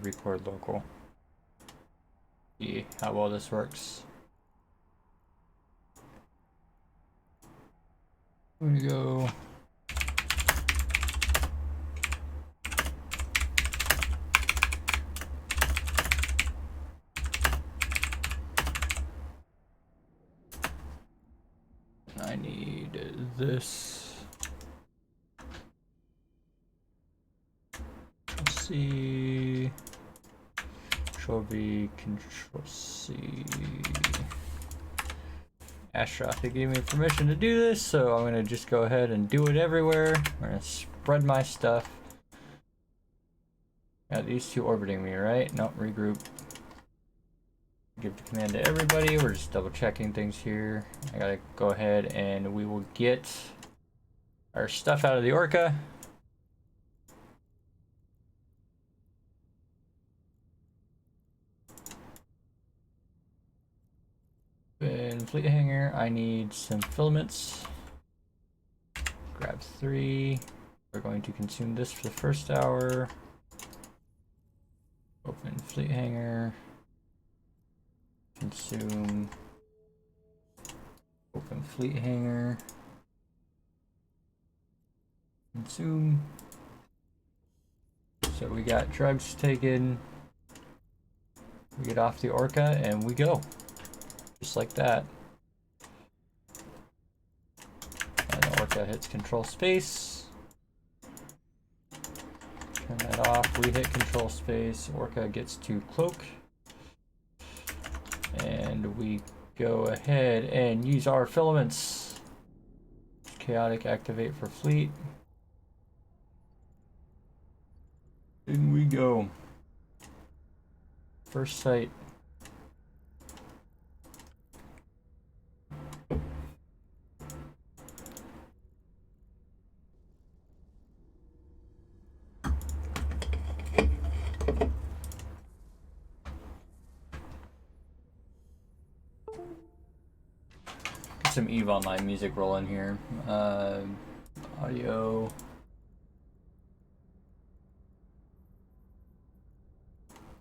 record local. See how well this works. I'm gonna go. I need this. Let's see. Control V, Control C. Astroth, they gave me permission to do this, so I'm gonna just go ahead and do it everywhere. I'm gonna spread my stuff. Got these two orbiting me, right? Nope, regroup. Give the command to everybody. We're just double checking things here. I gotta go ahead and we will get our stuff out of the Orca. In fleet hangar, I need some filaments. Grab 3. We're going to consume this for the first hour. Open fleet hangar. Consume. Open fleet hangar. Consume. So we got drugs taken. We get off the Orca and we go. Just like that. And the Orca hits control space. Turn that off. We hit control space. Orca gets to cloak. And we go ahead and use our filaments. Chaotic activate for fleet. In we go. First sight. Some EVE Online music rolling here. Audio.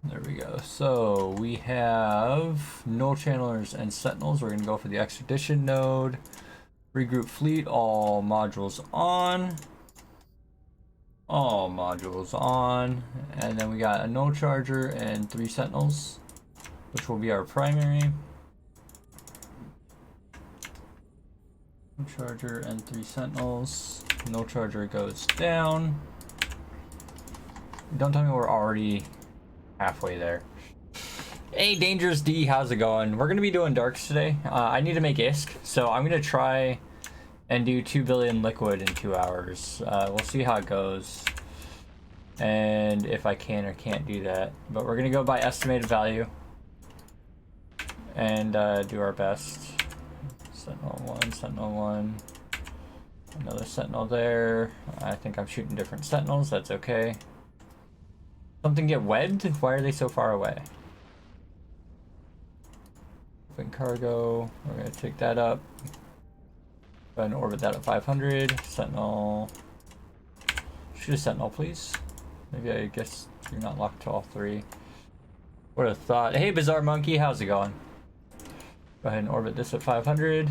There we go. So we have null channelers and sentinels. We're gonna go for the extradition node. Regroup fleet, all modules on. All modules on. And then we got a null charger and 3 sentinels, which will be our primary. Charger and 3 sentinels. No charger goes down. Don't tell me we're already halfway there. Hey Dangerous D, how's it going? We're gonna be doing darks today. I need to make ISK, so I'm gonna try and do 2 billion liquid in 2 hours. We'll see how it goes and if I can or can't do that, but we're gonna go by estimated value and do our best. Sentinel 1, another sentinel there. I think I'm shooting different sentinels, that's okay. Something get webbed? Why are they so far away? Open cargo, we're gonna take that up. Go ahead and orbit that at 500. Sentinel, shoot a sentinel please. Maybe I guess you're not locked to all 3. What a thought. Hey Bizarre Monkey, how's it going? Go ahead and orbit this at 500.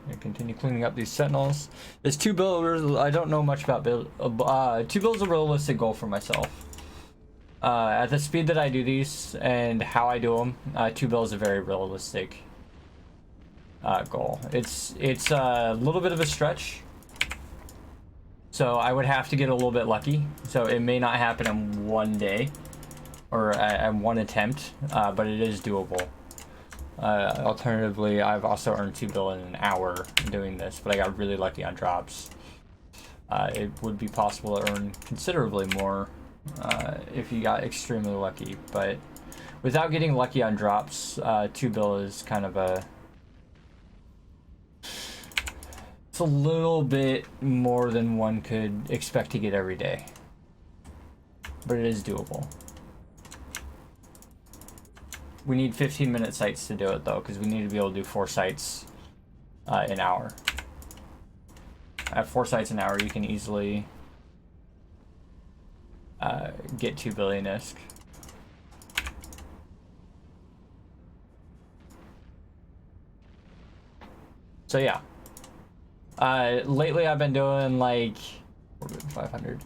And continue cleaning up these sentinels. This 2 bill, I don't know much about build. 2 bill is a realistic goal for myself. At the speed that I do these and how I do them, 2 bill is a very realistic goal. It's a little bit of a stretch. So I would have to get a little bit lucky. So it may not happen in one day or at one attempt, but it is doable. Alternatively, I've also earned 2 bill in an hour doing this, but I got really lucky on drops. It would be possible to earn considerably more if you got extremely lucky, but without getting lucky on drops, 2 bill is kind of it's a little bit more than one could expect to get every day, but it is doable. We need 15-minute sites to do it though, because we need to be able to do 4 sites an hour. At 4 sites an hour, you can easily get 2 billion ISK. So yeah. Lately I've been doing like 500.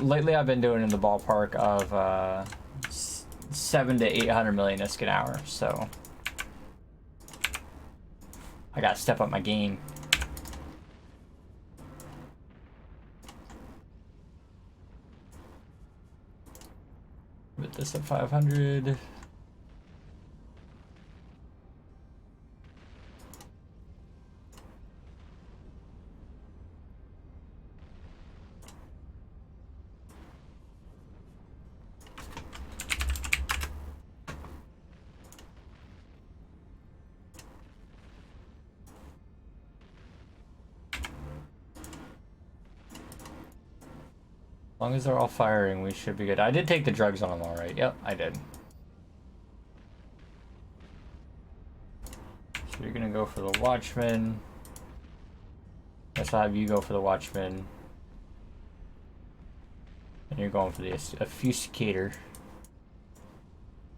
Lately I've been doing in the ballpark of 7 to 800 million ISK an hour. So I gotta step up my game. Put this at 500. As long as they're all firing, we should be good. I did take the drugs on them all right. Yep, I did. So you're gonna go for the Watchman. Guess I'll have you go for the Watchman. And you're going for the Obfuscator.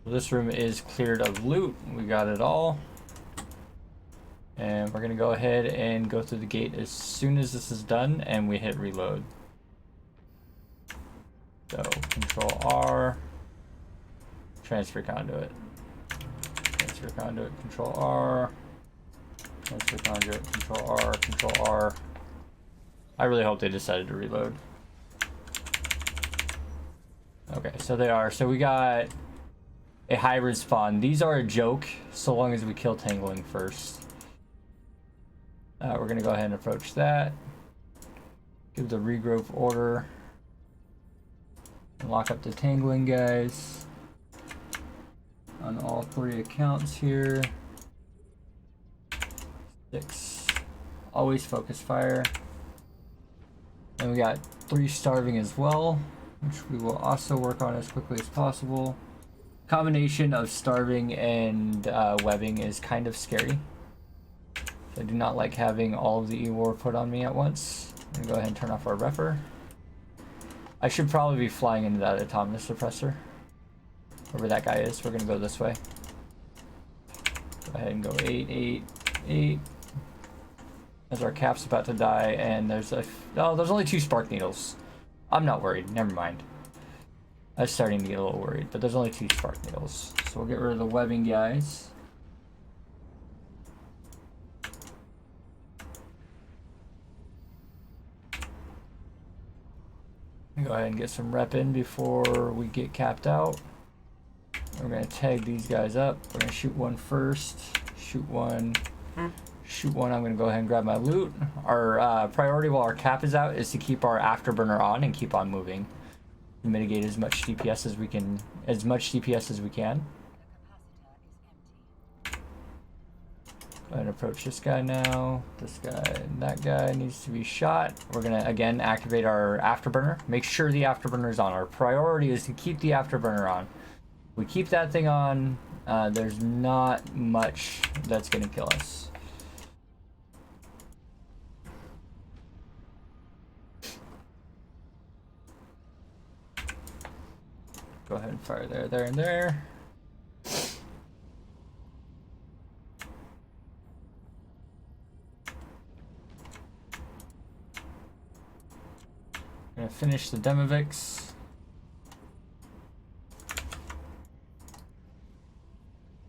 So this room is cleared of loot. We got it all. And we're gonna go ahead and go through the gate as soon as this is done and we hit reload. So Control R, transfer conduit, Control R, transfer conduit, Control R, Control R. I really hope they decided to reload. Okay, so they are. So we got a hybrid spawn. These are a joke so long as we kill Tangling first. We're gonna go ahead and approach that. Give the regroup order. Lock up the Tangling guys on all 3 accounts here. 6. Always focus fire. And we got 3 starving as well, which we will also work on as quickly as possible. Combination of starving and webbing is kind of scary. So I do not like having all of the E-War put on me at once. I'm gonna go ahead and turn off our repper. I should probably be flying into that autonomous suppressor. Wherever that guy is, we're gonna go this way. Go ahead and go 8, 8, 8. As our cap's about to die, and there's there's only 2 spark needles. I'm not worried, never mind. I was starting to get a little worried, but there's only 2 spark needles. So we'll get rid of the webbing guys. Go ahead and get some rep in before we get capped out. We're gonna tag these guys up. We're gonna shoot one first. Shoot one. Shoot one. I'm gonna go ahead and grab my loot. Our priority while our cap is out is to keep our afterburner on and keep on moving. Mitigate as much DPS as we can. Go ahead and approach this guy now. This guy and that guy needs to be shot. We're gonna again activate our afterburner. Make sure the afterburner is on. Our priority is to keep the afterburner on. We keep that thing on, there's not much that's gonna kill us. Go ahead and fire there, there, and there. Gonna finish the Demovix.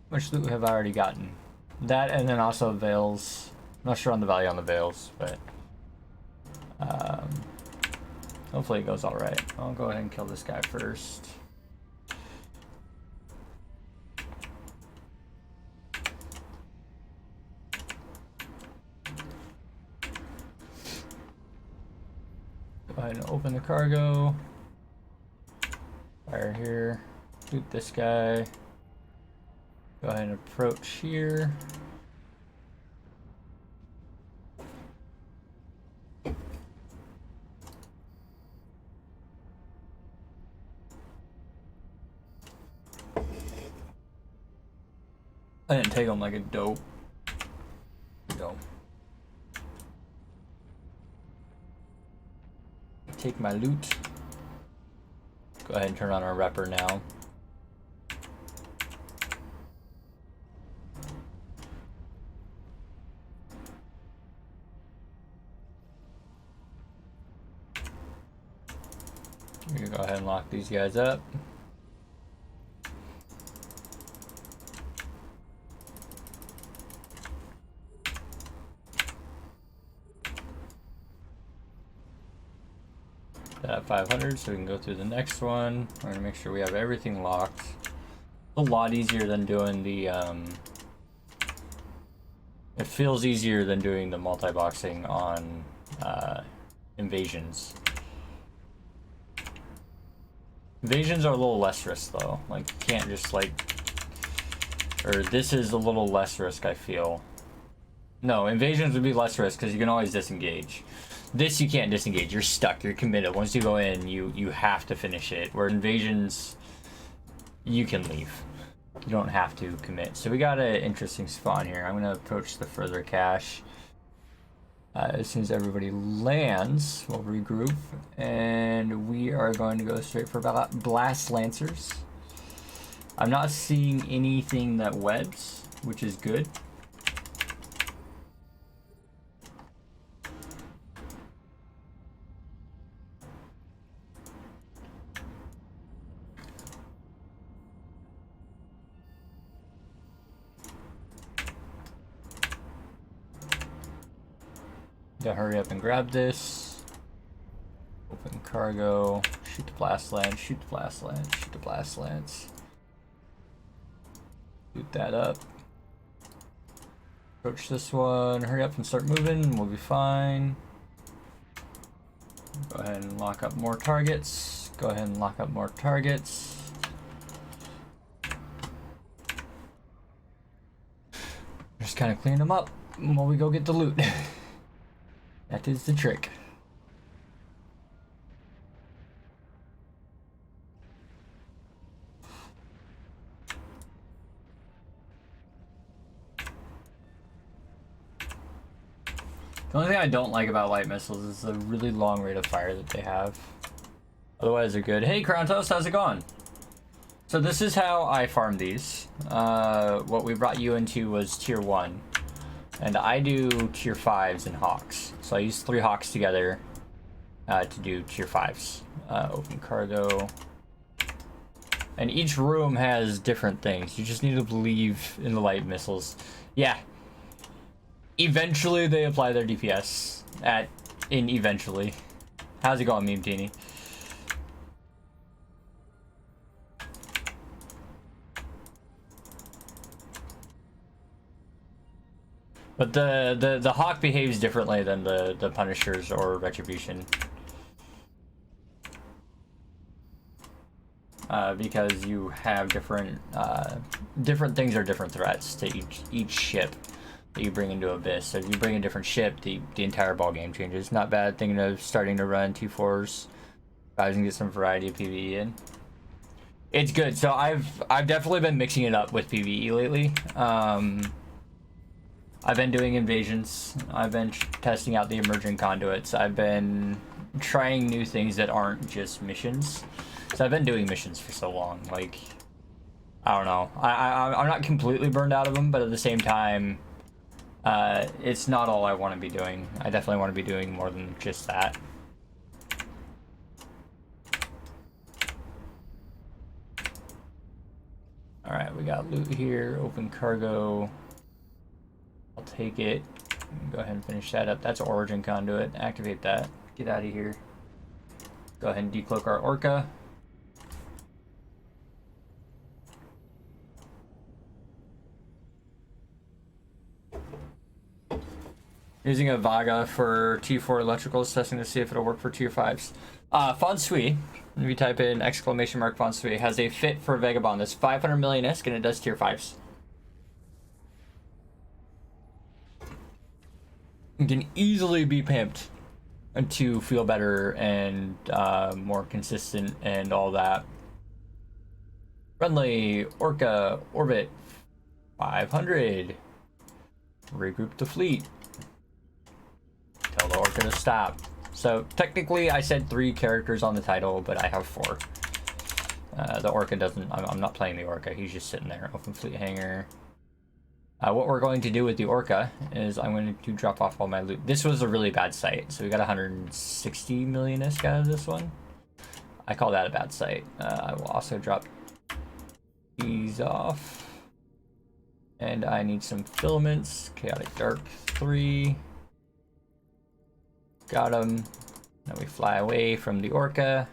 How much loot have I already gotten? That and then also Veils. I'm not sure on the value on the Veils, but hopefully it goes alright. I'll go ahead and kill this guy first. Go ahead and open the cargo. Fire here. Loot this guy. Go ahead and approach here. I didn't take him like a dope. Go. Take my loot. Go ahead and turn on our repper now. We can go ahead and lock these guys up. At 500, so we can go through the next one. We're gonna make sure we have everything locked. A lot easier than doing the it feels easier than doing the multi-boxing on invasions. Invasions are a little less risk though. Like, you can't just like, or this is a little less risk, I feel. No, invasions would be less risk because you can always disengage. This you can't disengage. You're stuck. You're committed. Once you go in, you have to finish it. Where invasions, you can leave. You don't have to commit. So we got an interesting spawn here. I'm gonna approach the further cache. As soon as everybody lands, we'll regroup, and we are going to go straight for Blast Lancers. I'm not seeing anything that webs, which is good. Gotta hurry up and grab this. Open cargo. Shoot the blast lance. Shoot the blast lance. Shoot the blast lance. Shoot that up. Approach this one. Hurry up and start moving. We'll be fine. Go ahead and lock up more targets. Go ahead and lock up more targets. Just kind of clean them up while we go get the loot. That is the trick. The only thing I don't like about light missiles is the really long rate of fire that they have. Otherwise they're good. Hey Krantos, how's it going? So this is how I farm these. What we brought you into was tier 1. And I do tier 5s and hawks. So I use 3 hawks together to do tier 5s. Open cargo. And each room has different things. You just need to believe in the light missiles. Yeah. Eventually they apply their DPS eventually. How's it going, Meme Teeny? But the Hawk behaves differently than the Punishers or Retribution. Because you have different things are different threats to each ship that you bring into Abyss. So if you bring a different ship, the entire ball game changes. Not bad thinking of starting to run T4s. Guys can get some variety of PvE in. It's good. So I've definitely been mixing it up with PvE lately. I've been doing invasions. I've been testing out the emerging conduits. I've been trying new things that aren't just missions. So I've been doing missions for so long. Like, I don't know. I'm not completely burned out of them, but at the same time, it's not all I want to be doing. I definitely want to be doing more than just that. All right, we got loot here. Open cargo. I'll take it. Go ahead and finish that up. That's origin conduit. Activate that. Get out of here. Go ahead and decloak our orca. Using a Vaga for T4 electricals, testing to see if it'll work for tier 5s. Fon Sui, if you type in ! Fon Sui, has a fit for Vagabond that's 500 million ISK and it does tier 5s. It can easily be pimped to feel better and more consistent and all that. Friendly Orca Orbit 500. Regroup the fleet. Tell the Orca to stop. So technically I said 3 characters on the title, but I have 4. The Orca doesn't, I'm not playing the Orca, he's just sitting there. Open fleet hangar. What we're going to do with the Orca is I'm going to drop off all my loot. This was a really bad site, so we got 160 million ISK out of this one. I call that a bad site. I will also drop these off. And I need some filaments. Chaotic Dark 3. Got them. Now we fly away from the orca.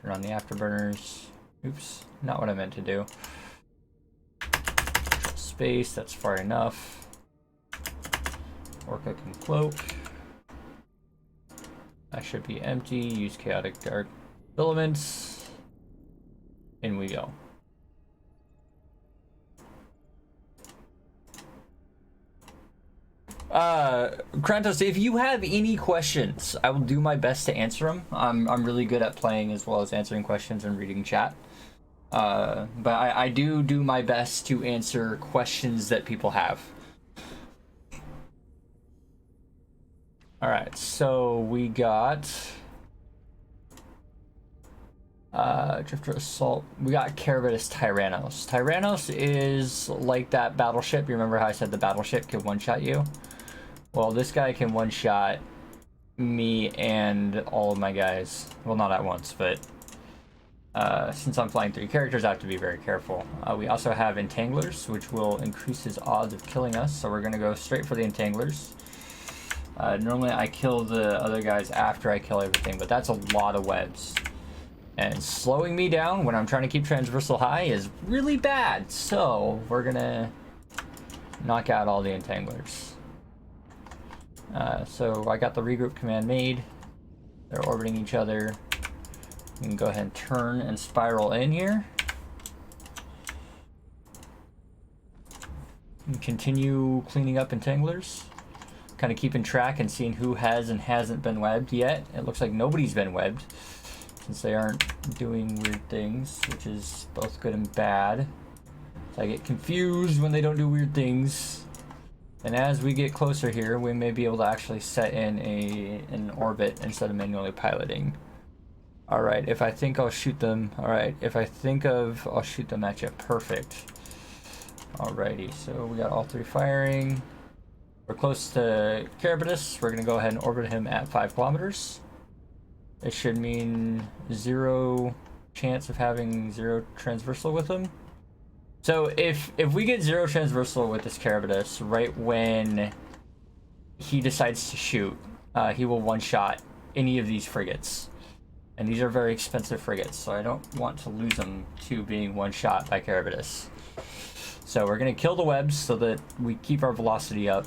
Turn on the afterburners. Oops, not what I meant to do. Space, that's far enough. Orca can cloak. That should be empty. Use Chaotic Dark filaments. In we go. Krantos, if you have any questions, I will do my best to answer them. I'm really good at playing as well as answering questions and reading chat. But I do my best to answer questions that people have. Alright, so we got Drifter Assault. We got Carabitus Tyrannos. Tyrannos is like that battleship. You remember how I said the battleship can one-shot you? Well, this guy can one-shot me and all of my guys. Well, not at once, but since I'm flying 3 characters, I have to be very careful. We also have Entanglers, which will increase his odds of killing us, so we're going to go straight for the Entanglers. Normally I kill the other guys after I kill everything, but that's a lot of webs. And slowing me down when I'm trying to keep transversal high is really bad, so we're going to knock out all the Entanglers. So I got the regroup command made. They're orbiting each other. We can go ahead and turn and spiral in here. And continue cleaning up Entanglers. Kind of keeping track and seeing who has and hasn't been webbed yet. It looks like nobody's been webbed, since they aren't doing weird things, which is both good and bad. So I get confused when they don't do weird things. And as we get closer here, we may be able to actually set in an orbit instead of manually piloting. Alright, if I think I'll shoot them. Alright, if I think of, I'll shoot them at you. Perfect. Alrighty, so we got all 3 firing. We're close to Carabitus. We're going to go ahead and orbit him at 5 kilometers. It should mean 0 chance of having 0 transversal with him. So if we get 0 transversal with this Carabitus right when he decides to shoot, he will one-shot any of these frigates. And these are very expensive frigates, so I don't want to lose them to being one-shot by Carabitus. So we're going to kill the webs so that we keep our velocity up.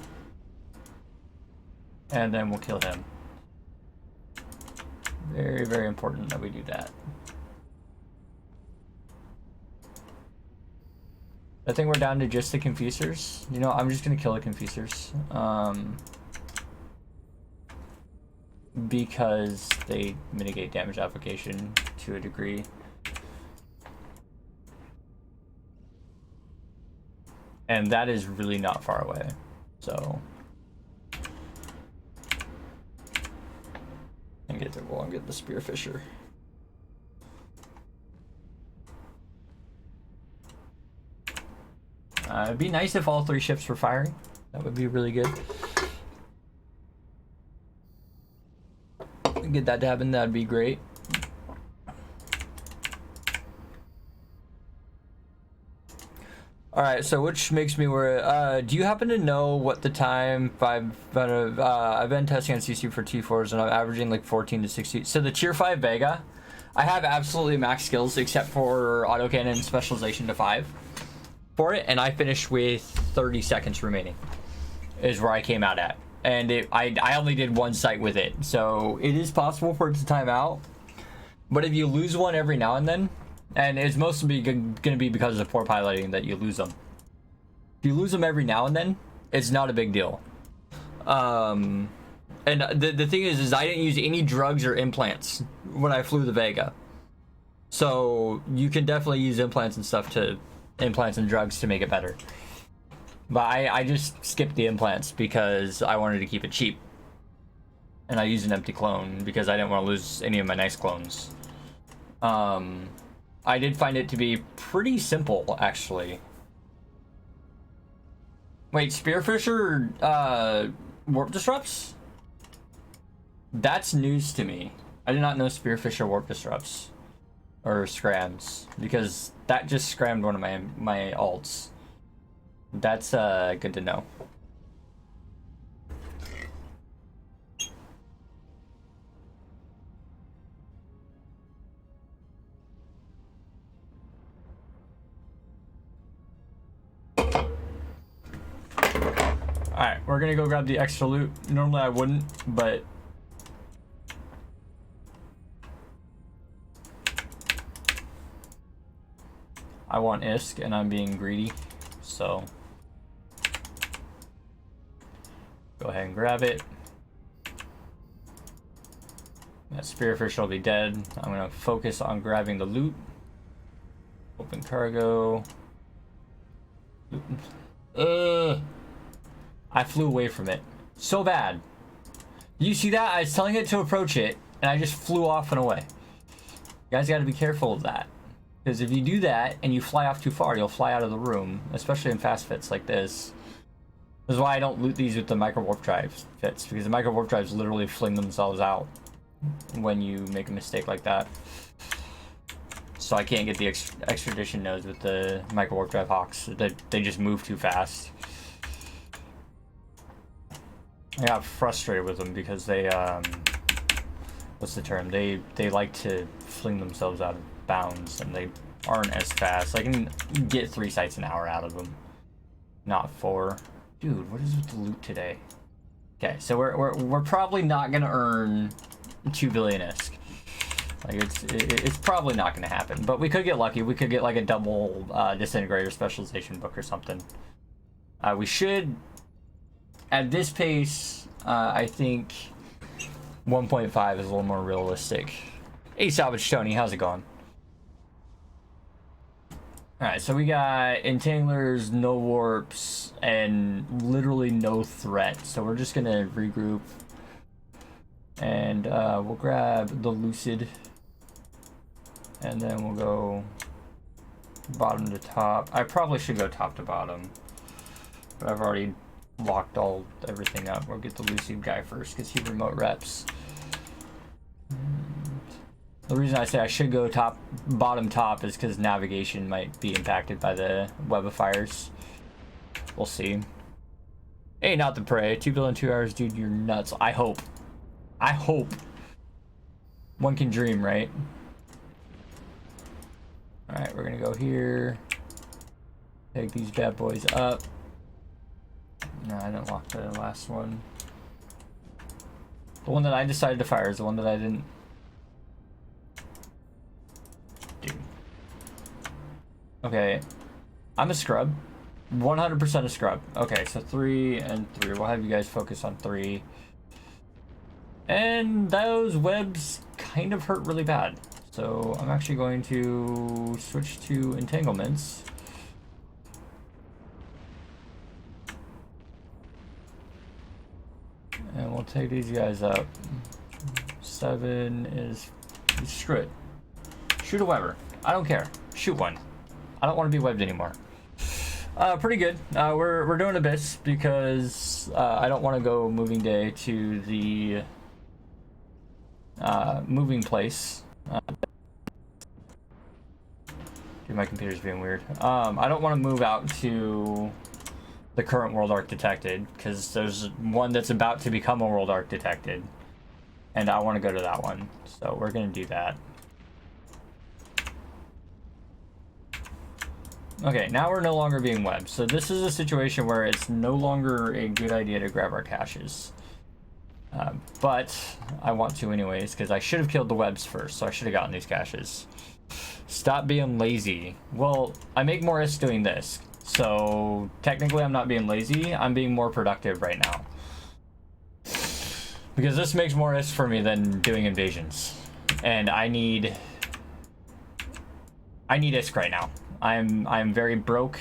And then we'll kill him. Very, very important that we do that. I think we're down to just the Confusers. You know, I'm just going to kill the Confusers. Because they mitigate damage application to a degree. And that is really not far away. So and get the I'll get the Spearfisher. It'd be nice if all 3 ships were firing. That would be really good. Get that to happen, that'd be great. Alright, so which makes me worry. Do you happen to know what the time I've been testing on CC for T4s and I'm averaging like 14 to 60. So the tier 5 Vega, I have absolutely max skills except for autocannon specialization to 5 for it, and I finished with 30 seconds remaining is where I came out at. And I only did 1 sight with it, so it is possible for it to time out. But if you lose one every now and then, and it's mostly going to be because of poor piloting that you lose them. If you lose them every now and then, it's not a big deal. And the thing is I didn't use any drugs or implants when I flew the Vega. So you can definitely use implants and drugs to make it better. But I just skipped the implants because I wanted to keep it cheap. And I used an empty clone because I didn't want to lose any of my nice clones. I did find it to be pretty simple, actually. Wait, Spearfisher warp disrupts? That's news to me. I did not know Spearfish or Warp Disrupts. Or Scrams. Because that just scrammed one of my alts. That's good to know. Alright, we're gonna go grab the extra loot. Normally I wouldn't, but I want ISK and I'm being greedy, so go ahead and grab it. That Spearfish will be dead. I'm gonna focus on grabbing the loot. Open cargo. I flew away from it. So bad. You see that? I was telling it to approach it, and I just flew off and away. You guys gotta be careful of that. Because if you do that, and you fly off too far, you'll fly out of the room. Especially in fast fits like this. This is why I don't loot these with the micro warp drive fits. Because the micro warp drives literally fling themselves out when you make a mistake like that. So I can't get the extradition nodes with the micro warp drive hawks. They just move too fast. I got frustrated with them because they, what's the term? They like to fling themselves out of bounds and they aren't as fast. I can get 3 sights an hour out of them, not 4. Dude, what is with the loot today? Okay, so we're probably not gonna earn 2 billion ISK. Like it's probably not gonna happen, but we could get lucky. We could get like a double disintegrator specialization book or something. We should. At this pace, I think 1.5 is a little more realistic. Hey, Salvage Tony, how's it going? Alright, so we got Entanglers, no warps, and literally no threat. So we're just gonna regroup. And we'll grab the Lucid. And then we'll go bottom to top. I probably should go top to bottom. But I've already locked everything up. We'll get the Lucid guy first because he remote reps. The reason I say I should go bottom top is because navigation might be impacted by the web of fires. We'll see. Hey, not the prey. 2 billion 2 hours, dude. You're nuts. I hope. One can dream, right? Alright, we're gonna go here. Take these bad boys up. No, I didn't lock the last one. The one that I decided to fire is the one that I didn't do. Okay. I'm a scrub. 100% a scrub. Okay, so 3 and 3. We'll have you guys focus on 3. And those webs kind of hurt really bad. So I'm actually going to switch to entanglements. And we'll take these guys up. 7 is screw it. Shoot a webber. I don't care. Shoot one. I don't want to be webbed anymore. Pretty good. We're doing Abyss because I don't want to go moving day to the moving place. Dude, my computer's being weird. I don't want to move out to the current World Arc Detected because there's one that's about to become a World Arc Detected, and I want to go to that one. So we're gonna do that. Okay, now we're no longer being webbed. So this is a situation where it's no longer a good idea to grab our caches. But I want to anyways, because I should have killed the webs first, so I should have gotten these caches. Stop being lazy. Well, I make more ISK doing this. So technically I'm not being lazy, I'm being more productive right now. Because this makes more ISK for me than doing invasions. And I need ISK right now. I'm very broke.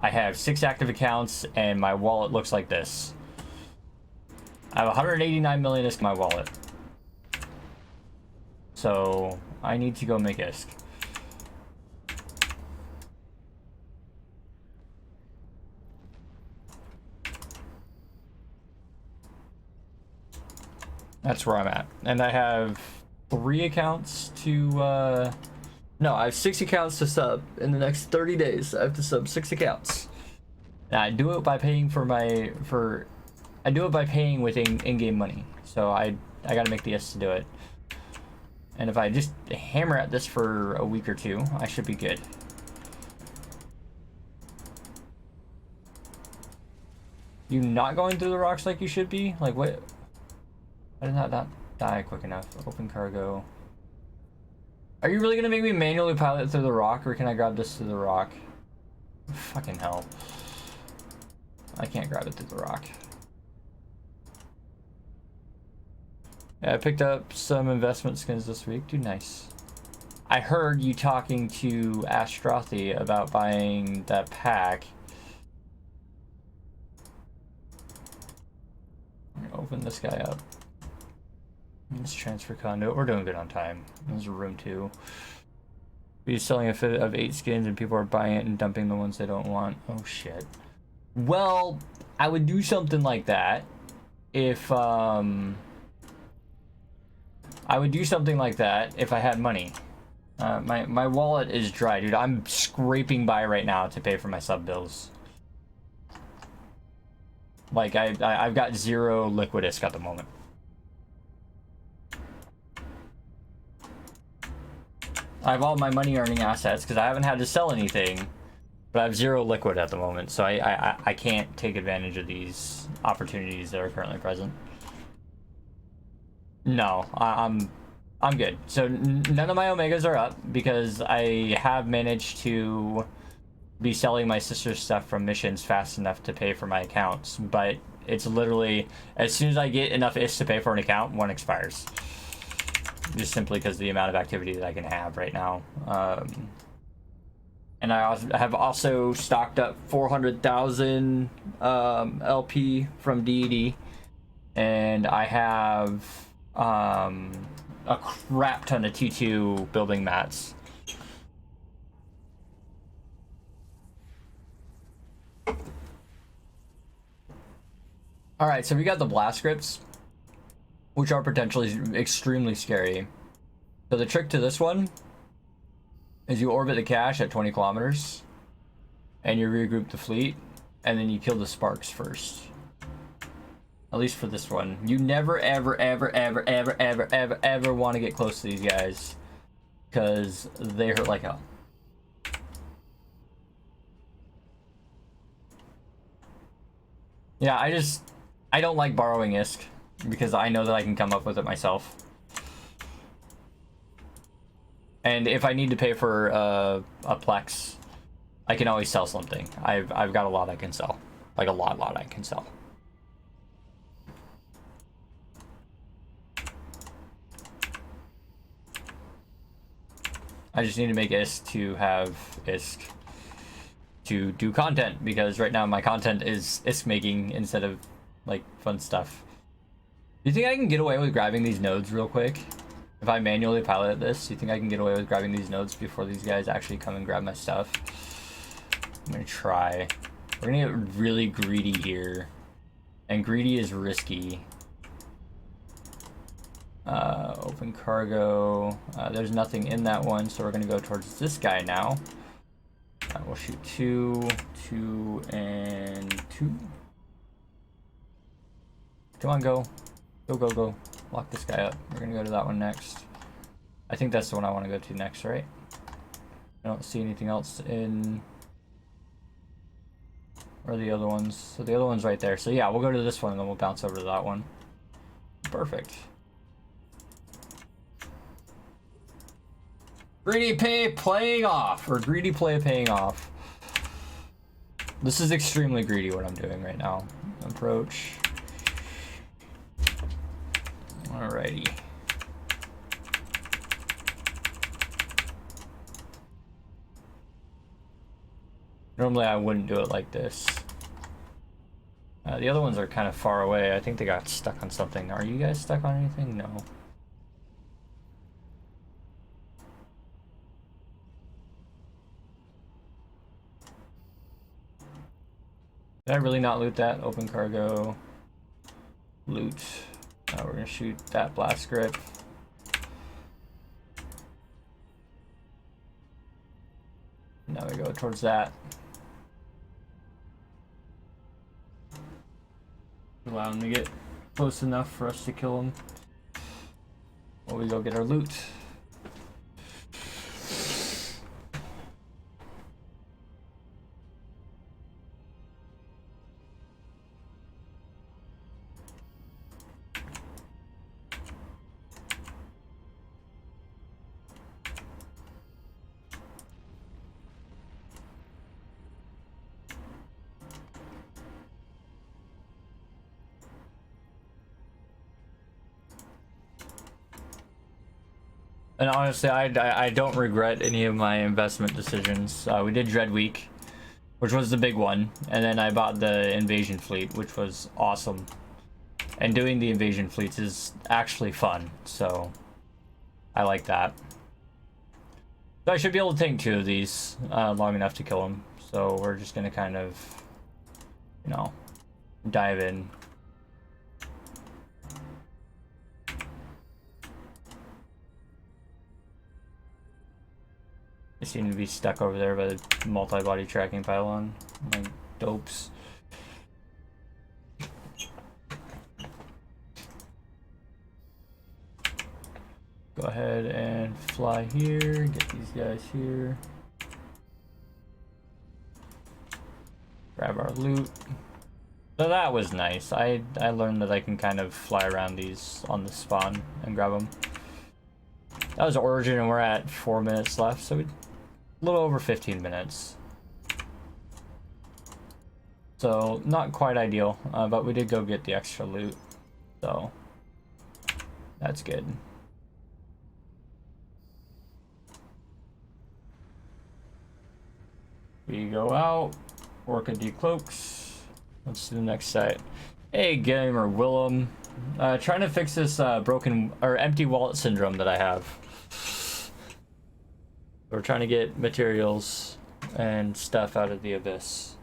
I have 6 active accounts and my wallet looks like this. I have 189 million ISK in my wallet. So I need to go make ISK. That's where I'm at. And I have 3 accounts to no, I have 6 accounts to sub in the next 30 days. I have to sub 6 accounts. And I do it by paying I do it by paying with in-game money. So I gotta make the S to do it. And if I just hammer at this for a week or 2, I should be good. You not going through the rocks like you should be? Like what? I did not die quick enough. Open cargo. Are you really gonna make me manually pilot through the rock, or can I grab this through the rock? Fucking hell. I can't grab it through the rock. Yeah, I picked up some investment skins this week. Dude, nice. I heard you talking to Astrothy about buying that pack. Open this guy up. Let's transfer conduit. We're doing good on time. There's a room 2. We're selling a fit of 8 skins and people are buying it and dumping the ones they don't want. Oh shit. Well, I would do something like that if I would do something like that if I had money. My wallet is dry, dude. I'm scraping by right now to pay for my sub bills. Like I've got 0 liquid ISK at the moment. I have all my money earning assets because I haven't had to sell anything, but I have 0 liquid at the moment, so I can't take advantage of these opportunities that are currently present. No, I'm good. So none of my Omegas are up because I have managed to be selling my sister's stuff from missions fast enough to pay for my accounts, but it's literally as soon as I get enough ISK to pay for an account, one expires. Just simply because of the amount of activity that I can have right now. And I have also stocked up 400,000 LP from DED, and I have a crap ton of T2 building mats. Alright, so we got the blast scripts, which are potentially extremely scary. So the trick to this one is you orbit the cache at 20 kilometers, and you regroup the fleet, and then you kill the sparks first. At least for this one. You never, ever, ever, ever, ever, ever, ever, ever want to get close to these guys, because they hurt like hell. Yeah, I don't like borrowing ISK because I know that I can come up with it myself. And if I need to pay for a Plex, I can always sell something. I've got a lot I can sell. Like a lot I can sell. I just need to make ISK to have ISK to do content, because right now my content is ISK making instead of like fun stuff. Do you think I can get away with grabbing these nodes real quick? If I manually pilot this, do you think I can get away with grabbing these nodes before these guys actually come and grab my stuff? I'm gonna try. We're gonna get really greedy here. And greedy is risky. Open cargo. There's nothing in that one, so we're gonna go towards this guy now. We'll shoot 2, 2, and 2. Come on, go. Go. Lock this guy up. We're gonna go to that one next. I think that's the one I want to go to next, right? I don't see anything else in... Or the other ones. So the other one's right there. So yeah, we'll go to this one and then we'll bounce over to that one. Perfect. Greedy pay playing off. Or greedy play paying off. This is extremely greedy what I'm doing right now. Approach. Alrighty. Normally I wouldn't do it like this. The other ones are kind of far away. I think they got stuck on something. Are you guys stuck on anything? No. Did I really not loot that? Open cargo. Loot. We're gonna shoot that blast script. Now we go towards that. Allow him to get close enough for us to kill him. While we go get our loot. And honestly, I don't regret any of my investment decisions. We did Dread Week, which was the big one, and then I bought the Invasion Fleet, which was awesome. And doing the Invasion Fleets is actually fun, so I like that. So I should be able to tank 2 of these long enough to kill them. So we're just gonna kind of, you know, dive in. They seem to be stuck over there by the multi-body tracking pylon, like dopes. Go ahead and fly here, get these guys here. Grab our loot. So that was nice. I learned that I can kind of fly around these on the spawn and grab them. That was Origin, and we're at 4 minutes left, so a little over 15 minutes. So not quite ideal, but we did go get the extra loot, so that's good. We go out, work a decloaks. Let's do the next site. Hey, Gamer Willem. Trying to fix this broken or empty wallet syndrome that I have. We're trying to get materials and stuff out of the Abyss.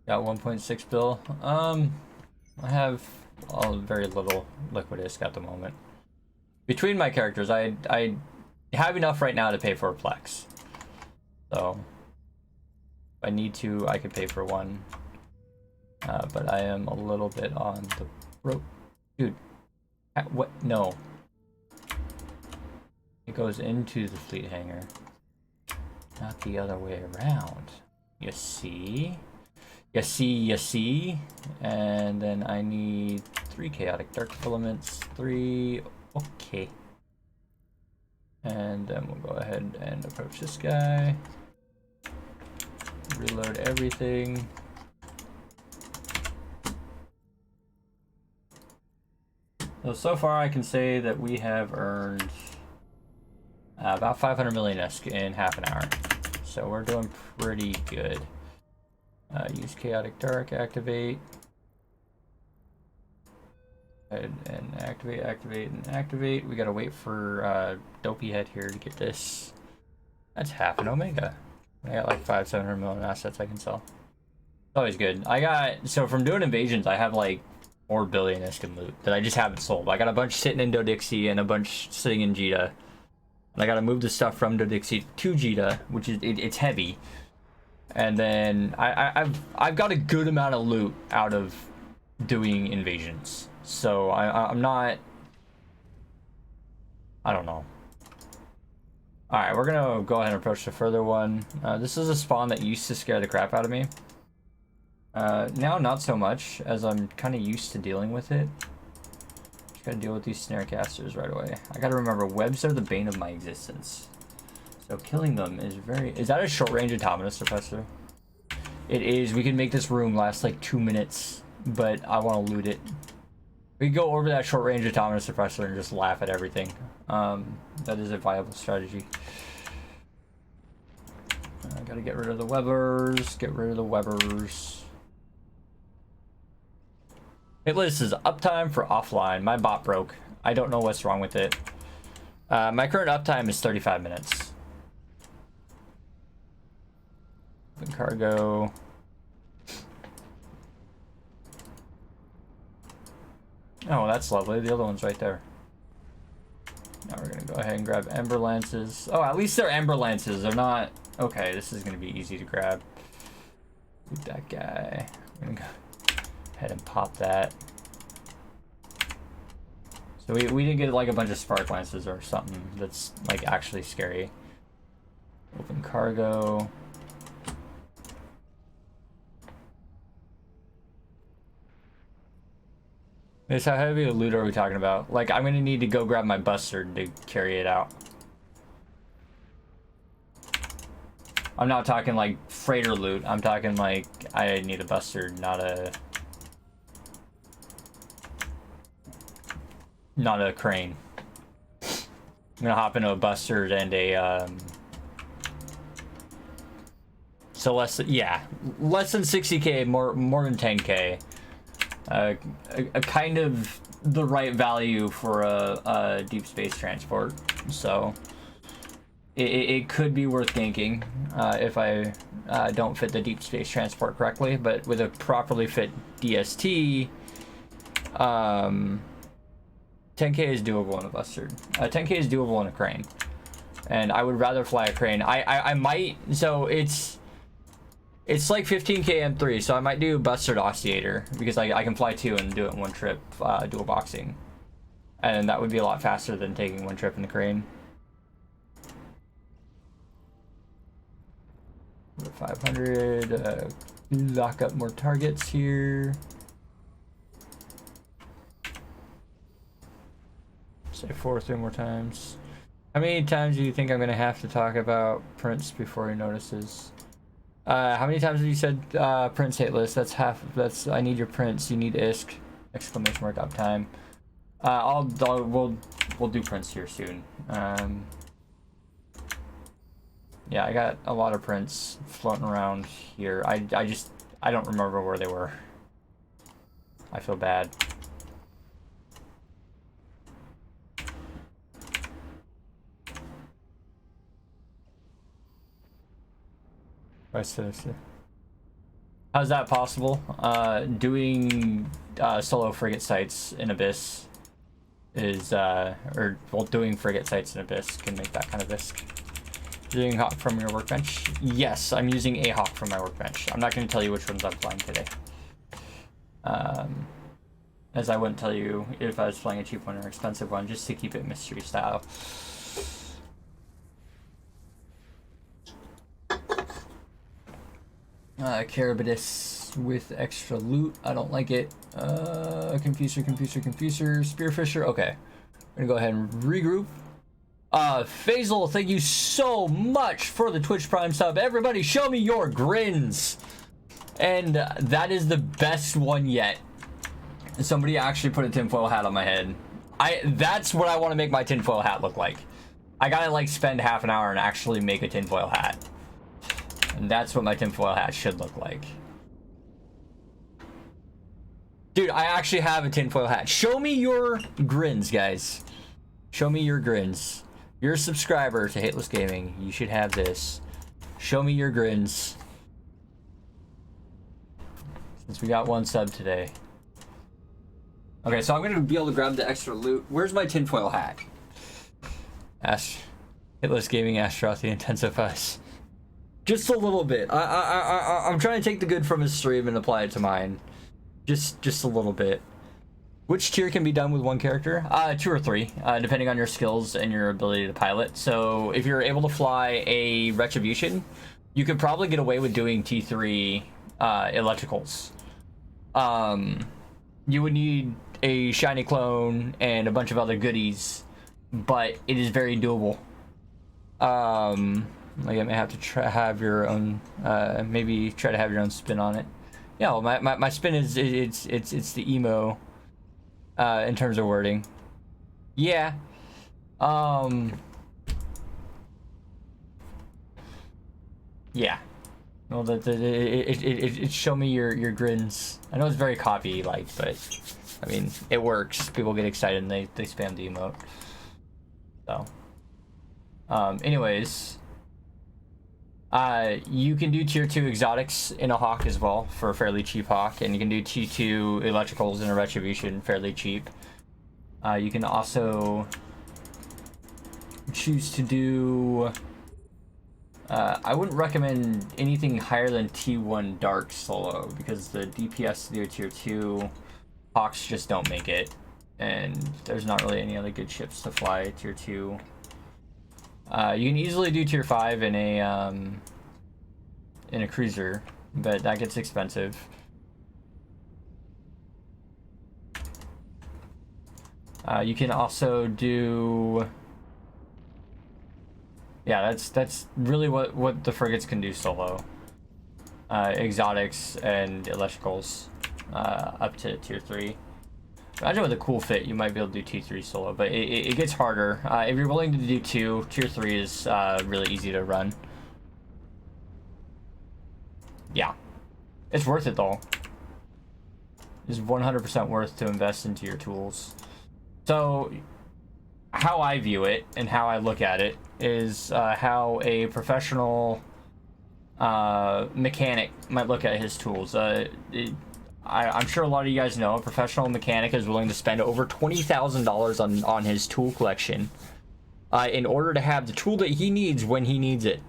Got 1.6 bill. I have very little liquidisc at the moment. Between my characters, I have enough right now to pay for a Plex. So if I need to, I could pay for one. But I am a little bit on the rope. Dude, what? No. It goes into the fleet hangar, not the other way around. You see? You see? And then I need 3 chaotic dark filaments, 3, okay. And then we'll go ahead and approach this guy. Reload everything. So far I can say that we have earned about 500 million ESC in half an hour. So we're doing pretty good. Use chaotic dark, activate. And activate, and activate. We gotta wait for Dopey Head here to get this. That's half an Omega. I got like 500-700 million assets I can sell. It's always good. So from doing invasions, I have like 4 billion ESC in loot that I just haven't sold. I got a bunch sitting in Dodixie and a bunch sitting in Jita. And I gotta move the stuff from Dodixie to Jita, which is it's heavy. And then I've got a good amount of loot out of doing invasions. So I'm not, I don't know. Alright, we're gonna go ahead and approach the further one. This is a spawn that used to scare the crap out of me. Now not so much, as I'm kind of used to dealing with it. Just gotta deal with these snare casters right away. I gotta remember, webs are the bane of my existence. So killing them is very... Is that a short-range autonomous suppressor? It is. We can make this room last like 2 minutes, but I want to loot it. We can go over that short-range autonomous suppressor and just laugh at everything. That is a viable strategy. I gotta get rid of the webbers. Get rid of the webbers. Hit list is uptime for offline. My bot broke. I don't know what's wrong with it. My current uptime is 35 minutes. Open cargo. Oh, that's lovely. The other one's right there. Now we're gonna go ahead and grab Ember Lances. Oh, at least they're Ember Lances. They're not... Okay, this is gonna be easy to grab. Loot that guy. I'm gonna go ahead and pop that. So we didn't get like a bunch of Spark Lances or something that's like actually scary. Open cargo. Miss, how heavy a loot are we talking about? Like, I'm gonna need to go grab my bustard to carry it out. I'm not talking like freighter loot. I'm talking like I need a bustard, not a crane. I'm gonna hop into a bustard and a so less than 60k, more than 10k. A kind of the right value for a deep space transport. So it could be worth ganking if I don't fit the deep space transport correctly, but with a properly fit DST, 10k is doable in a bustard. 10k is doable in a crane, and I would rather fly a crane. I might, so it's like 15k M3, so I might do bustard oscillator because I can fly 2 and do it in one trip, dual boxing, and that would be a lot faster than taking one trip in the crane. 500, lock up more targets here. Say 4 3 more times. How many times do you think I'm gonna have to talk about Prince before he notices? How many times have you said Prince hate list? That's half. That's I need your Prince. You need ISK! Exclamation mark uptime. We'll do Prince here soon. Yeah, I got a lot of prints floating around here. I don't remember where they were. I feel bad. How's that possible? Doing solo frigate sites in Abyss is doing frigate sites in Abyss can make that kind of ISK. Using Hawk from your workbench? Yes, I'm using a Hawk from my workbench. I'm not going to tell you which ones I'm flying today. As I wouldn't tell you if I was flying a cheap one or an expensive one, just to keep it mystery style. Carabidus with extra loot. I don't like it. Confuser. Spearfisher. Okay. I'm going to go ahead and regroup. Faisal, thank you so much for the Twitch Prime sub. Everybody, show me your grins. And that is the best one yet. Somebody actually put a tinfoil hat on my head. That's what I want to make my tinfoil hat look like. I gotta like spend half an hour and actually make a tinfoil hat. And that's what my tinfoil hat should look like. Dude, I actually have a tinfoil hat. Show me your grins, guys. Show me your grins. You're a subscriber to Hateless Gaming. You should have this. Show me your grins. Since we got one sub today. Okay, so I'm gonna be able to grab the extra loot. Where's my tinfoil hat? Hateless Gaming Astaroth, the intensifies. Just a little bit. I'm trying to take the good from his stream and apply it to mine. Just a little bit. Which tier can be done with one character? 2 or 3, depending on your skills and your ability to pilot. So if you're able to fly a Retribution, you could probably get away with doing T3 electricals. You would need a shiny clone and a bunch of other goodies, but it is very doable. Like I may have to have your own, maybe try to have your own spin on it. Yeah, well, my spin is it's the emo. In terms of wording, yeah. Yeah. Well, it show me your grins. I know it's very copy like, but I mean it works. People get excited and they spam the emote. So, anyways, you can do tier 2 exotics in a hawk as well for a fairly cheap hawk, and you can do T2 electricals in a retribution fairly cheap. You can also choose to do. I wouldn't recommend anything higher than T1 dark solo because the DPS to do tier 2 hawks just don't make it, and there's not really any other good ships to fly tier 2. You can easily do tier 5 in a cruiser, but that gets expensive. You can also do, yeah, that's really what the frigates can do solo. Exotics and electricals up to tier 3. Imagine with a cool fit, you might be able to do T3 solo, but it gets harder. If you're willing to do 2, tier 3 is really easy to run. Yeah, it's worth it though. It's 100% worth to invest into your tools. So, how I view it and how I look at it is how a professional mechanic might look at his tools. I'm sure a lot of you guys know a professional mechanic is willing to spend over $20,000 on his tool collection in order to have the tool that he needs when he needs it.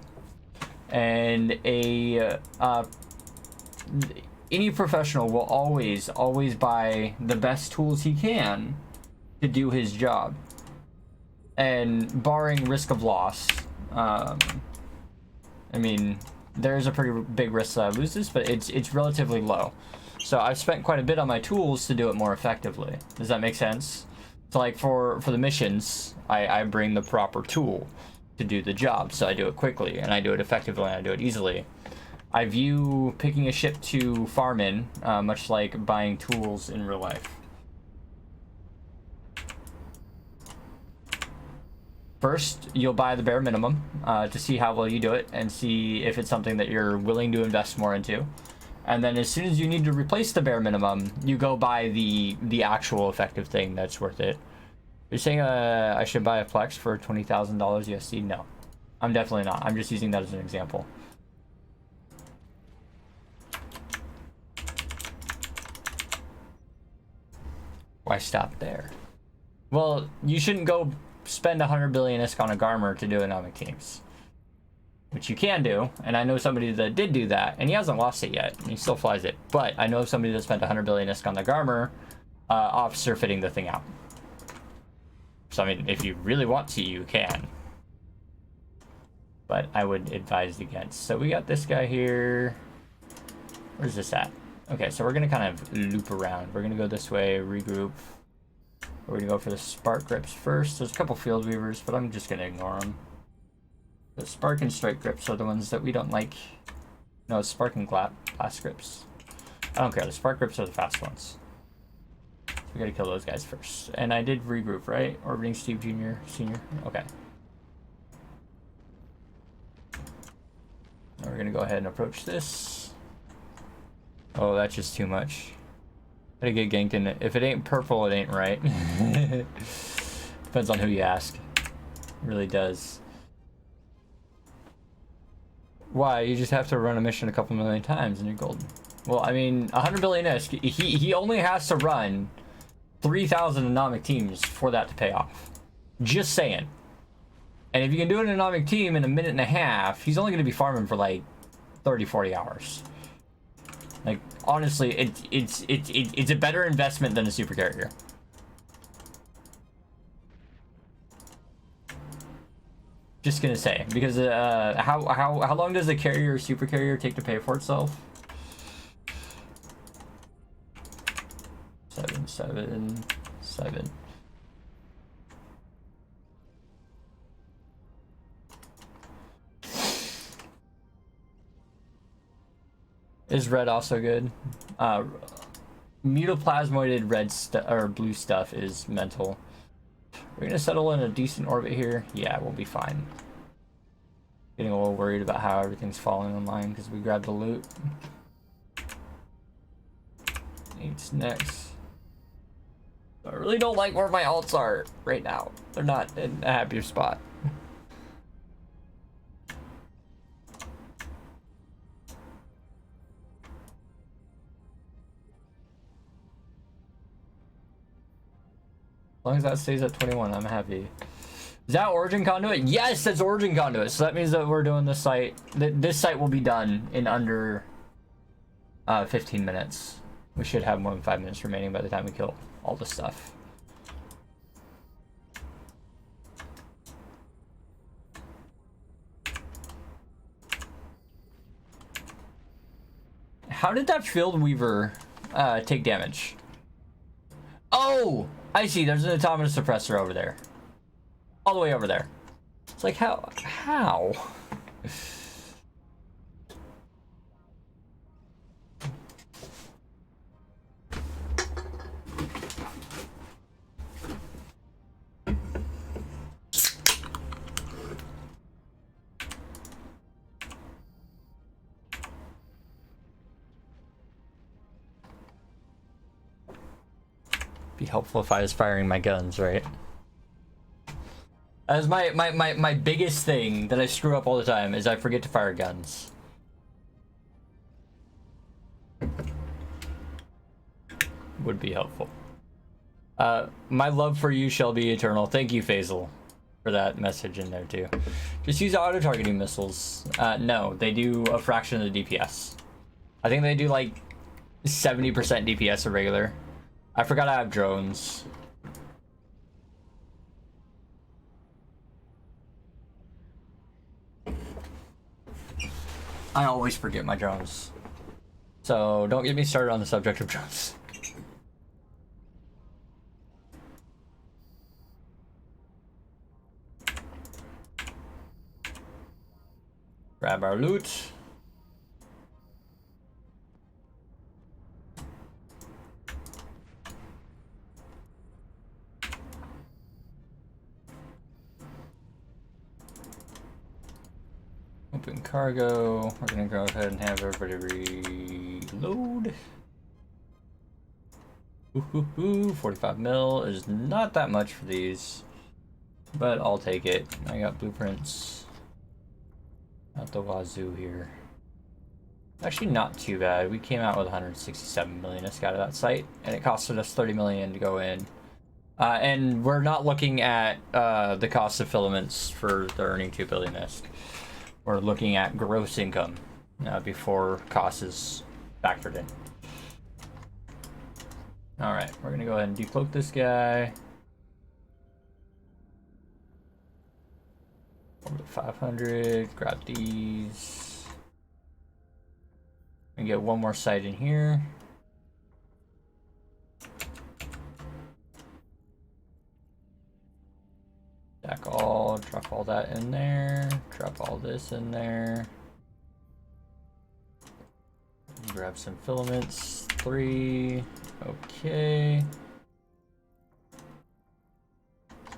And any professional will always buy the best tools he can to do his job. And barring risk of loss, I mean, there's a pretty big risk that I lose this, but it's relatively low. So I've spent quite a bit on my tools to do it more effectively. Does that make sense? So like for the missions, I bring the proper tool to do the job. So I do it quickly and I do it effectively and I do it easily. I view picking a ship to farm in much like buying tools in real life. First, you'll buy the bare minimum to see how well you do it and see if it's something that you're willing to invest more into. And then as soon as you need to replace the bare minimum, you go buy the actual effective thing that's worth it. You're saying I should buy a Plex for $20,000 USD? No, I'm definitely not. I'm just using that as an example. Why stop there? Well, you shouldn't go spend 100 billion ISK on a Garmer to do anomic teams, which you can do, and I know somebody that did do that, and he hasn't lost it yet, and he still flies it, but I know somebody that spent 100 billion ISK on the Garmer officer fitting the thing out. So I mean, if you really want to, you can, but I would advise against. So we got this guy here. Where's this at? Okay, so we're gonna kind of loop around. We're gonna go this way, regroup. We're gonna go for the spark grips first. There's a couple field weavers, but I'm just gonna ignore them. The spark and strike grips are the ones that we don't like. No, it's spark and glass grips. I don't care. The spark grips are the fast ones. So we gotta kill those guys first. And I did regroup, right? Orbiting Steve Jr., Senior. Okay. Now we're gonna go ahead and approach this. Oh, that's just too much. Gotta get ganked in it. If it ain't purple, it ain't right. Depends on who you ask. It really does. Why? You just have to run a mission a couple million times and you're golden. Well, I mean, 100 billion ISK, he only has to run 3,000 anomic teams for that to pay off. Just saying. And if you can do an anomic team in a minute and a half, he's only going to be farming for like 30, 40 hours. Like, honestly, it's a better investment than a super carrier. Just gonna say, because how long does a carrier or super carrier take to pay for itself? 7, 7, 7. Is red also good? Mutoplasmoided red or blue stuff is mental. We're gonna settle in a decent orbit here. Yeah, we'll be fine. Getting a little worried about how everything's falling in line because we grabbed the loot. It's next. I really don't like where my alts are right now. They're not in a happier spot. As long as that stays at 21, I'm happy. Is that Origin Conduit? Yes, that's Origin Conduit. So that means that we're doing this site. This site will be done in under 15 minutes. We should have more than 5 minutes remaining by the time we kill all the stuff. How did that Field Weaver take damage? Oh, I see. There's an Automata Suppressor over there. All the way over there. It's like, how? Be helpful if I was firing my guns, right? As my biggest thing that I screw up all the time is I forget to fire guns. Would be helpful. My love for you shall be eternal. Thank you, Faisal, for that message in there too. Just use auto-targeting missiles. No, they do a fraction of the DPS. I think they do like 70% DPS of regular. I forgot I have drones. I always forget my drones. So don't get me started on the subject of drones. Grab our loot. Open cargo. We're gonna go ahead and have everybody reload. 45 mil is not that much for these, but I'll take it. I got blueprints at the wazoo here. Actually, not too bad. We came out with 167 million ISK out of that site, and it costed us 30 million to go in. And we're not looking at the cost of filaments for the earning 2 billion ISK. We're looking at gross income before cost is factored in. All right, we're gonna go ahead and decloak this guy. Over to 500, grab these. And get one more site in here. Stack all, drop all that in there, drop all this in there. Grab some filaments, 3, okay.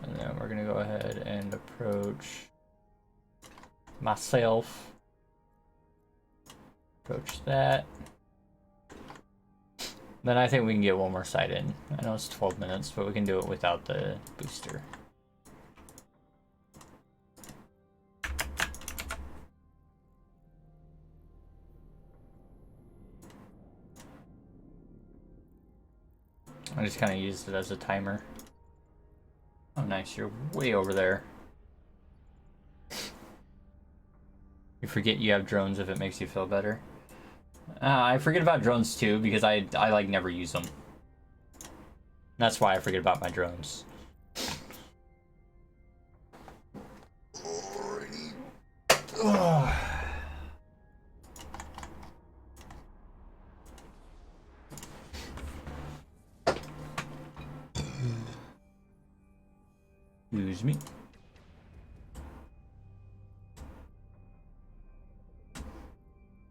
And then we're gonna go ahead and approach myself. Approach that. Then I think we can get one more site in. I know it's 12 minutes, but we can do it without the booster. I just kind of used it as a timer. Oh, nice. You're way over there. You forget you have drones if it makes you feel better. I forget about drones too because I like never use them. That's why I forget about my drones. Excuse me.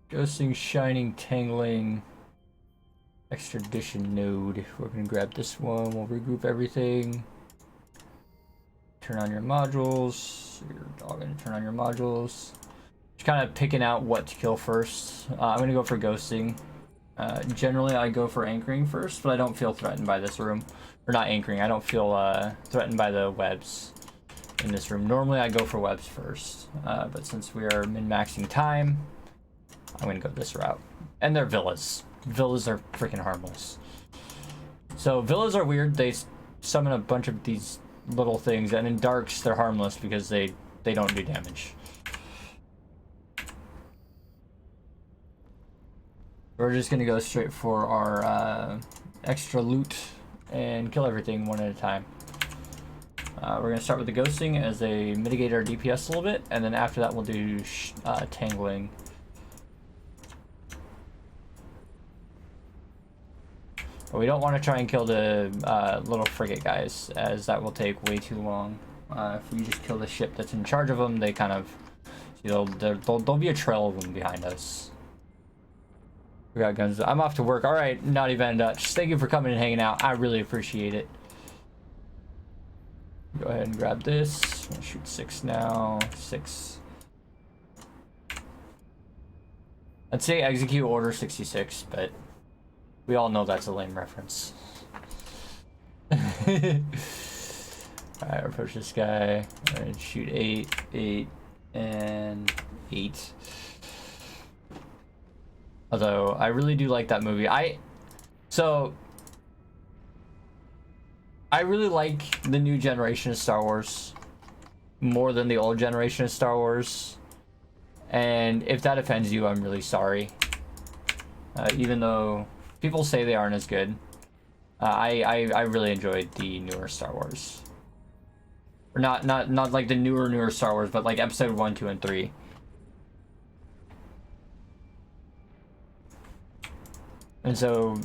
Ghosting, shining, tangling, extradition node. We're gonna grab this one. We'll regroup everything. Turn on your modules. You're all gonna turn on your modules. Just kind of picking out what to kill first. I'm gonna go for ghosting. Generally, I go for anchoring first, but I don't feel threatened by this room. or not anchoring. I don't feel threatened by the webs in this room. Normally I go for webs first, but since we are min-maxing time, I'm gonna go this route. And they're villas. Villas are freaking harmless. So villas are weird. They summon a bunch of these little things, and in darks they're harmless because they don't do damage. We're just gonna go straight for our extra loot and kill everything one at a time. We're gonna start with the ghosting as they mitigate our DPS a little bit, and then after that we'll do tangling. But we don't want to try and kill the little frigate guys, as that will take way too long. If we just kill the ship that's in charge of them, they kind of, you know, there'll be a trail of them behind us. We got guns. I'm off to work. All right, not even Dutch. Thank you for coming and hanging out. I really appreciate it. Go ahead and grab this. I'll shoot 6 now. 6. I'd say execute order 66, but we all know that's a lame reference. Alright, approach this guy. Alright, shoot 8, 8, and 8. Although, I really do like that movie. I really like the new generation of Star Wars more than the old generation of Star Wars. And if that offends you, I'm really sorry. Even though people say they aren't as good, I really enjoyed the newer Star Wars. Or not like the newer Star Wars, but like episode 1, 2, and 3. And so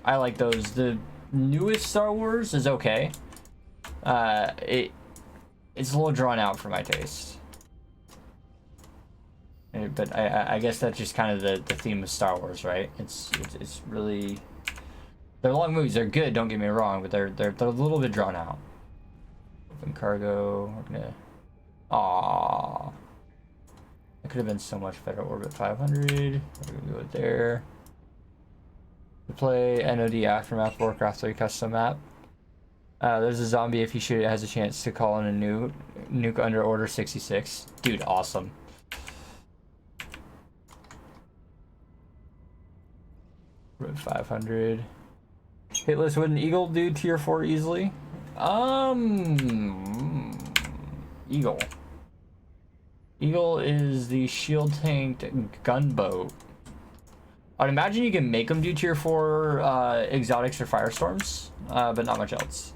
I like those. The newest Star Wars is okay. It's a little drawn out for my taste. But I guess that's just kind of the theme of Star Wars, right? It's really, they're long movies. They're good, don't get me wrong, but they're a little bit drawn out. Open cargo. We're gonna. Aww. It could have been so much better. Orbit 500. We're gonna go there. To play NOD Aftermath Warcraft 3 custom map. There's a zombie, if you shoot it, has a chance to call in a nuke under order 66. Dude, awesome. Road 500. Hitless, would an eagle do tier 4 easily? Eagle. Eagle is the shield tanked gunboat. I'd imagine you can make them do tier 4 exotics or firestorms, but not much else.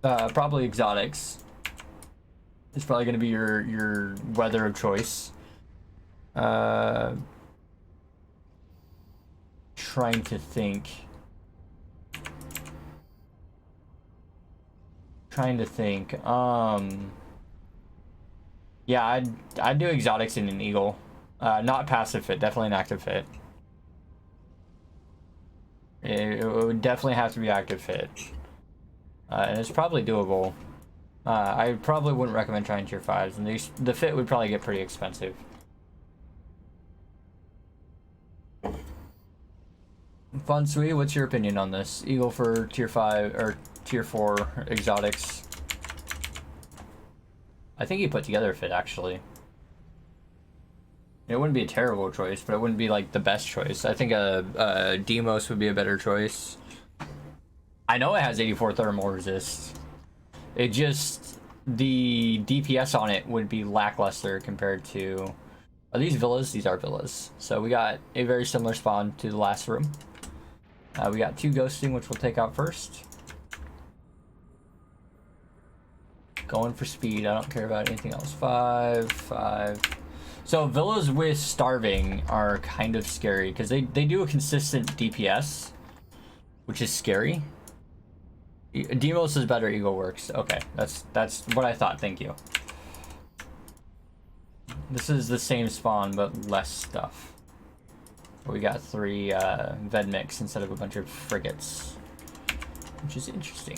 Probably exotics. It's probably going to be your weather of choice. Trying to think. Yeah, I'd do exotics in an eagle. Not passive fit, definitely an active fit. It would definitely have to be active fit. And it's probably doable. I probably wouldn't recommend trying tier 5s, and the fit would probably get pretty expensive. Fun Sui, what's your opinion on this? Eagle for tier 5 or tier 4 exotics. I think he put together a fit actually. It wouldn't be a terrible choice, but it wouldn't be like the best choice. I think a Demos would be a better choice. I know it has 84 thermal resist. It just, the DPS on it would be lackluster compared to, are these villas? These are villas. So we got a very similar spawn to the last room. We got 2 ghosting, which we'll take out first. Going for speed, I don't care about anything else. 5, 5. So villas with starving are kind of scary because they do a consistent DPS, which is scary. Demos is better, Eagle works. Okay, that's what I thought. Thank you. This is the same spawn but less stuff. We got 3 Vedmix instead of a bunch of frigates, which is interesting.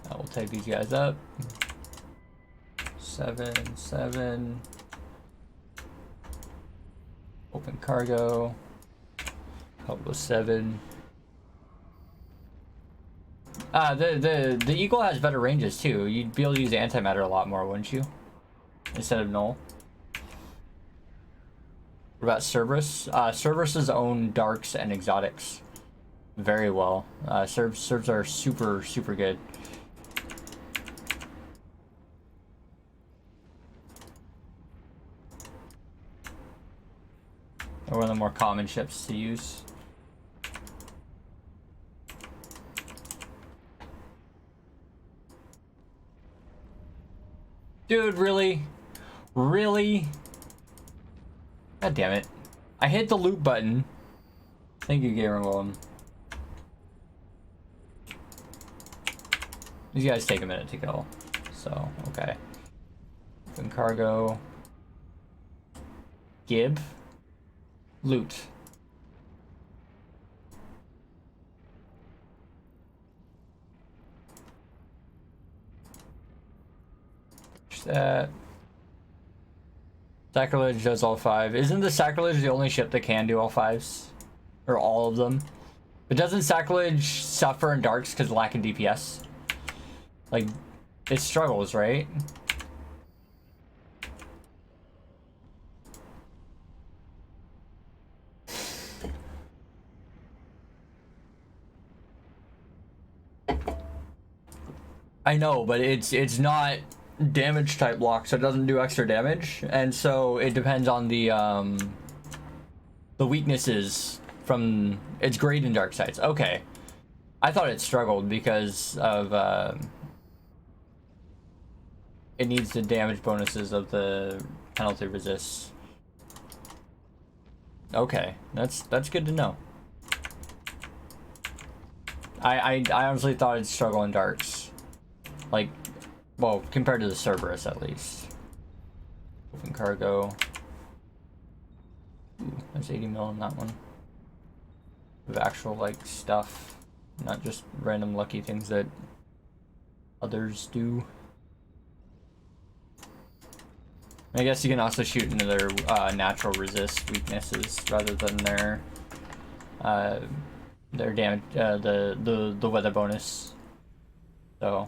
We'll take these guys up. 7, 7. Open cargo. Couple of 7. The Eagle has better ranges too. You'd be able to use antimatter a lot more, wouldn't you? Instead of null. What about Cerberus? Cerberus's own darks and exotics very well. Cerbs are super good. They're one of the more common ships to use. Dude, really? Really? God damn it. I hit the loot button. Thank you, Gamer Golem. These guys take a minute to kill. So, okay. Open cargo. Gib. Loot. That. Sacrilege does all 5. Isn't the Sacrilege the only ship that can do all 5s? Or all of them? But doesn't Sacrilege suffer in darks because of lack of DPS? Like, it struggles, right? I know, but it's not damage type block, so it doesn't do extra damage, and so it depends on the weaknesses from its great in dark sides. Okay, I thought it struggled because of it needs the damage bonuses of the penalty resists. Okay, that's good to know. I honestly thought it'd struggle in darks, like, well, compared to the Cerberus at least. Open cargo. Ooh, there's 80 mil in that one. With actual like stuff, not just random lucky things that others do. I guess you can also shoot into their natural resist weaknesses rather than their damage, the weather bonus. So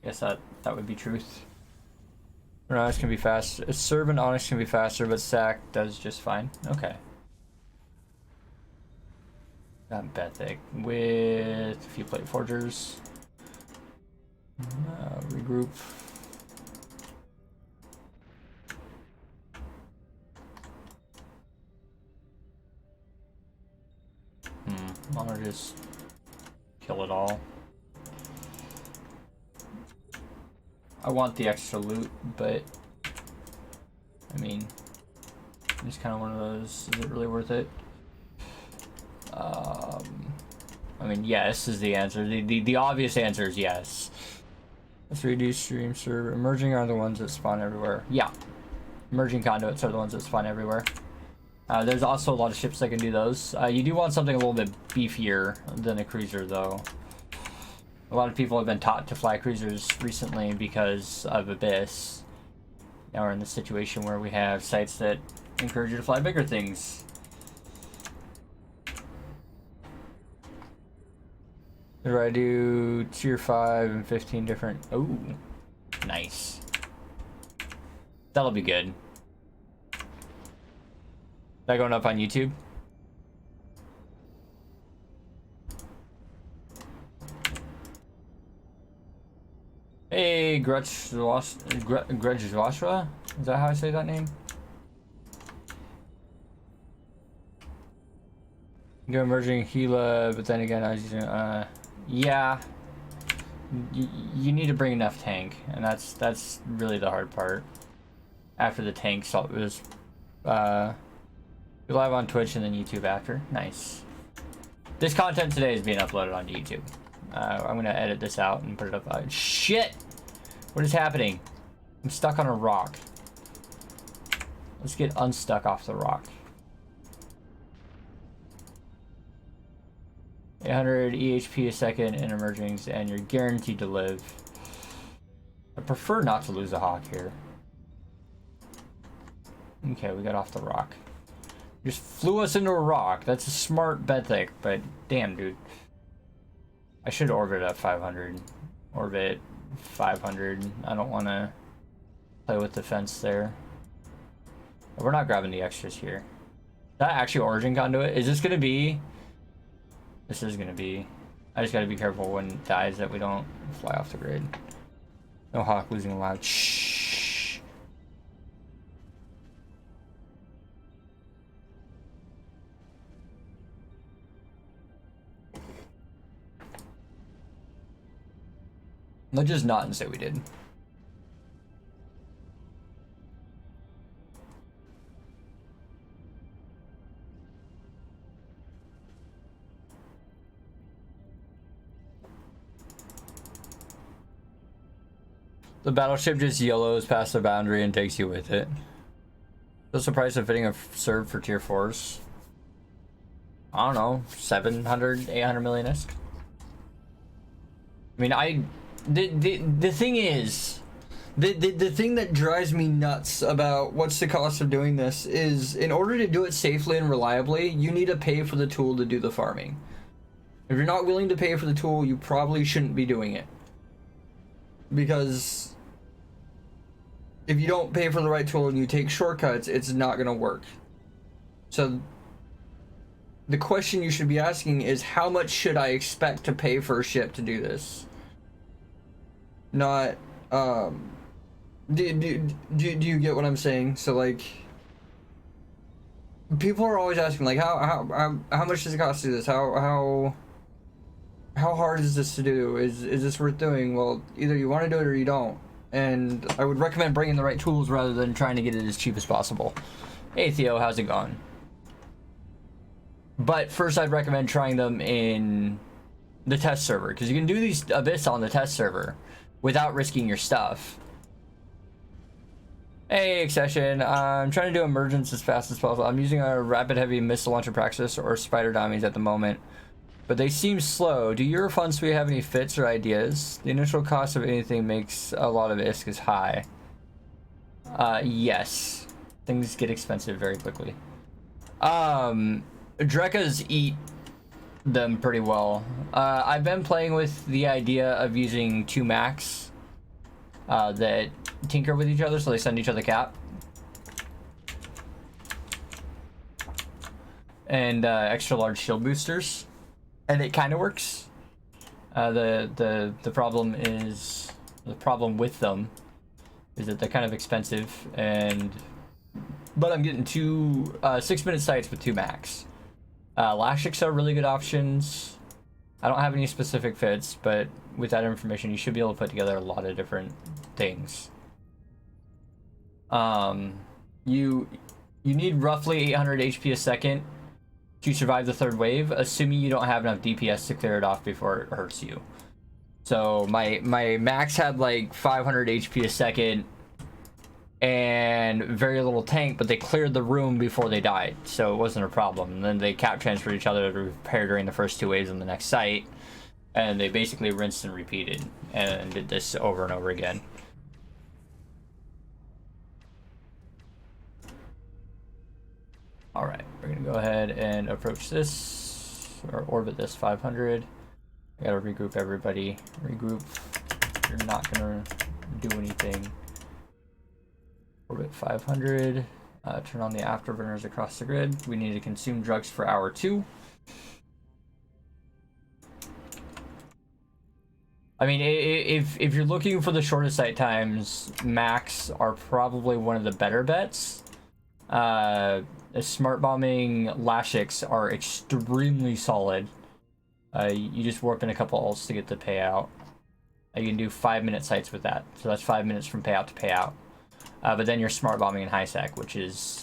I guess that would be truth. Onyx can be fast. Serb and Onyx can be faster, but Sac does just fine. Okay. Got Bethic with a few plate forgers. Regroup. I'm gonna just kill it all. I want the extra loot, but I mean, it's kind of one of those. Is it really worth it? I mean, yes is the answer. The obvious answer is yes. Let's reduce stream server. Emerging are the ones that spawn everywhere. Yeah, emerging conduits are the ones that spawn everywhere. There's also a lot of ships that can do those. You do want something a little bit beefier than a cruiser, though. A lot of people have been taught to fly cruisers recently because of Abyss. Now we're in the situation where we have sites that encourage you to fly bigger things. What do I do? Tier 5 and 15 different... Oh, nice. That'll be good. Is that going up on YouTube? Hey, Grudgewashra? Is that how I say that name? Go emerging Gila, but then again, I was using, yeah. You need to bring enough tank, and that's really the hard part. After the tank, so it was, live on Twitch and then YouTube after. Nice. This content today is being uploaded on YouTube. I'm gonna edit this out and put it up. Shit! What is happening? I'm stuck on a rock. Let's get unstuck off the rock. 800 EHP a second in emergings, and you're guaranteed to live. I prefer not to lose a hawk here. Okay, we got off the rock. Just flew us into a rock. That's a smart Benthic, but damn, dude. I should orbit at 500. Orbit 500. I don't want to play with defense there. We're not grabbing the extras here. Is that actually origin conduit? Is this going to be... This is going to be... I just got to be careful when it dies that we don't fly off the grid. No hawk losing allowed. Shh. Let's just not and say we did. The battleship just yellows past the boundary and takes you with it. What's the price of fitting a serve for tier 4s? I don't know, 700, 800 million-esque. I mean, the thing is, the thing that drives me nuts about what's the cost of doing this is, in order to do it safely and reliably, you need to pay for the tool to do the farming. If you're not willing to pay for the tool, you probably shouldn't be doing it. Because if you don't pay for the right tool and you take shortcuts, it's not going to work. So the question you should be asking is, how much should I expect to pay for a ship to do this? Not, do you get what I'm saying? So, like, people are always asking, like, how much does it cost to do this? How hard is this to do? Is this worth doing? Well, either you want to do it or you don't. And I would recommend bringing the right tools rather than trying to get it as cheap as possible. Hey Theo, how's it going? But first I'd recommend trying them in the test server, because you can do these Abyssal on the test server without risking your stuff. Hey Accession, I'm trying to do emergence as fast as possible. I'm using a rapid heavy missile launcher praxis or spider dummies at the moment, but they seem slow. Do your fun suite have any fits or ideas? The initial cost of anything makes a lot of ISK is high. Yes. Things get expensive very quickly. Drekkas eat them pretty well. I've been playing with the idea of using 2 max that tinker with each other, so they send each other cap. And extra large shield boosters. And it kind of works. The problem with them is that they're kind of expensive, but I'm getting 2 6-minute sights with 2 max. Lashiks are really good options. I don't have any specific fits, but with that information, you should be able to put together a lot of different things. You need roughly 800 HP a second to survive the 3rd wave, assuming you don't have enough DPS to clear it off before it hurts you. So my max had like 500 HP a second and very little tank, but they cleared the room before they died, so it wasn't a problem. And then they cap transferred each other to repair during the first 2 waves on the next site, and they basically rinsed and repeated and did this over and over again. All right, we're gonna go ahead and approach this, or orbit this 500. I gotta regroup everybody. Regroup. You're not gonna do anything. Orbit 500. Turn on the afterburners across the grid. We need to consume drugs for hour 2. I mean, if you're looking for the shortest sight times, max are probably one of the better bets. Smart bombing Lashiks are extremely solid. You just warp in a couple ults to get the payout. You can do 5-minute sights with that, so that's 5 minutes from payout to payout. But then you're smart bombing in high sec, which is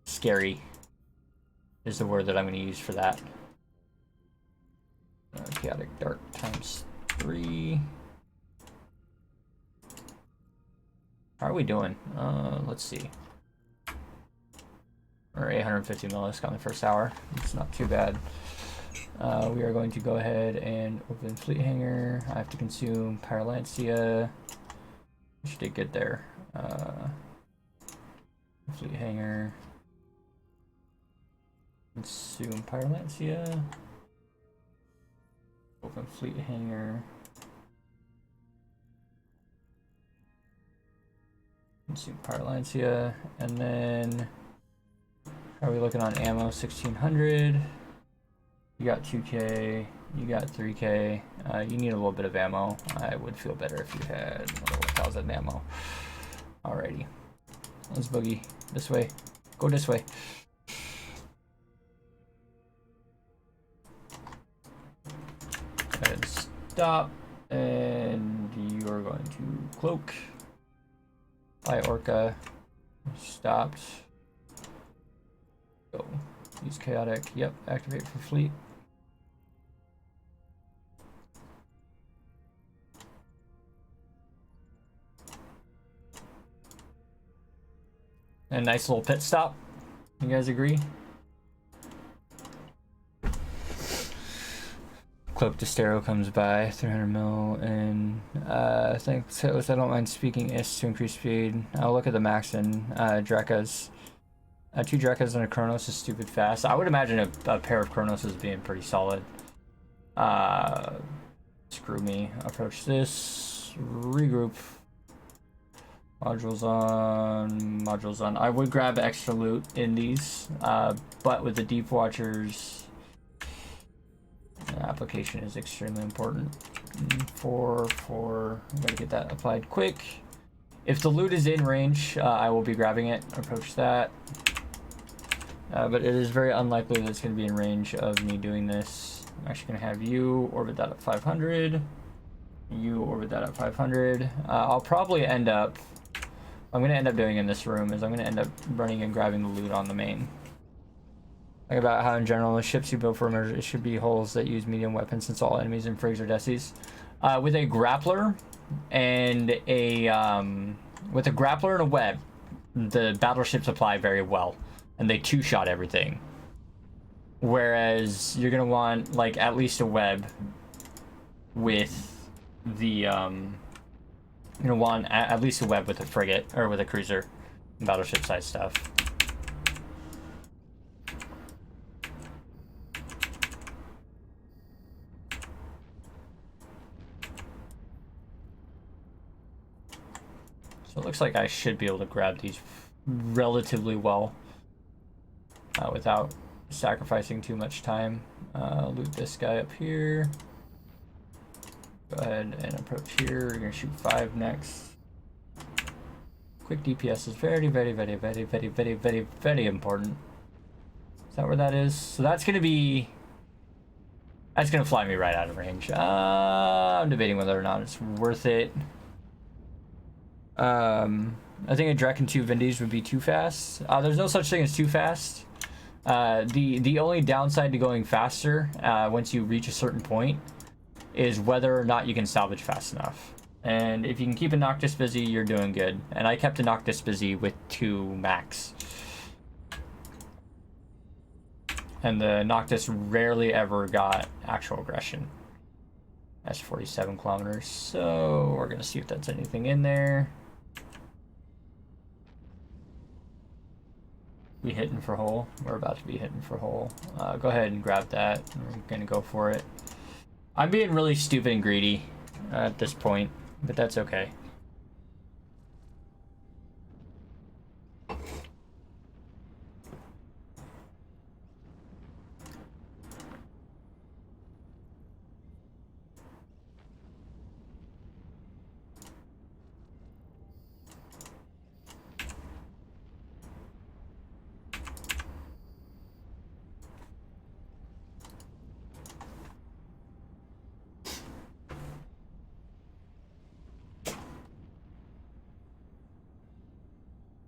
scary, is the word that I'm going to use for that. Chaotic Dart times 3. How are we doing? Let's see. Or 850 millisk on the first hour. It's not too bad. We are going to go ahead and open Fleet Hangar. I have to consume Pyrolantia. Which did get there. Fleet Hangar. Consume Pyromancia. Open Fleet Hangar. Consume Pyromancia. And then, how are we looking on ammo? 1600. You got 2k. You got 3k. You need a little bit of ammo. I would feel better if you had 1,000 ammo. Alrighty. Let's boogie. This way. Go this way. And stop. And you are going to cloak. By Orca. Stopped. Go. Use chaotic. Yep. Activate for fleet. A nice little pit stop. You guys agree? Cloak to Stero comes by, 300 mil, and thanks. I don't mind speaking is to increase speed. I'll look at the max and Drekkas. 2 Drekkas and a Chronos is stupid fast. I would imagine a pair of Chronoses being pretty solid. Screw me. Approach this. Regroup. Modules on. I would grab extra loot in these, but with the Deep Watchers, application is extremely important. I'm gonna get that applied quick. If the loot is in range, I will be grabbing it. Approach that. But it is very unlikely that it's going to be in range of me doing this. I'm actually going to have you orbit that at 500. You orbit that at 500. I'll probably end up... I'm going to end up doing in this room is I'm going to end up running and grabbing the loot on the main. Think about how in general the ships you build for emergers should be hulls that use medium weapons since all enemies in frigs are decies. With a grappler and a web, the battleships apply very well. And they two-shot everything. Whereas you're gonna want like at least a web with the you're gonna want at least a web with a frigate or with a cruiser, battleship size stuff. So it looks like I should be able to grab these relatively well. Without sacrificing too much time. Loot this guy up here. Go ahead and approach here. We're gonna shoot 5 next. Quick DPS is very, very, very, very, very, very, very, very important. Is that where that is? So that's gonna be... That's gonna fly me right out of range. I'm debating whether or not it's worth it. I think a Drek and 2 Vindies would be too fast. There's no such thing as too fast. The only downside to going faster once you reach a certain point is whether or not you can salvage fast enough. And if you can keep a Noctis busy, you're doing good. And I kept a Noctis busy with 2 max. And the Noctis rarely ever got actual aggression. That's 47 kilometers. So we're gonna see if that's anything in there. We hitting for hull. We're about to be hitting for hull. Go ahead and grab that. We're gonna go for it. I'm being really stupid and greedy at this point, but that's okay.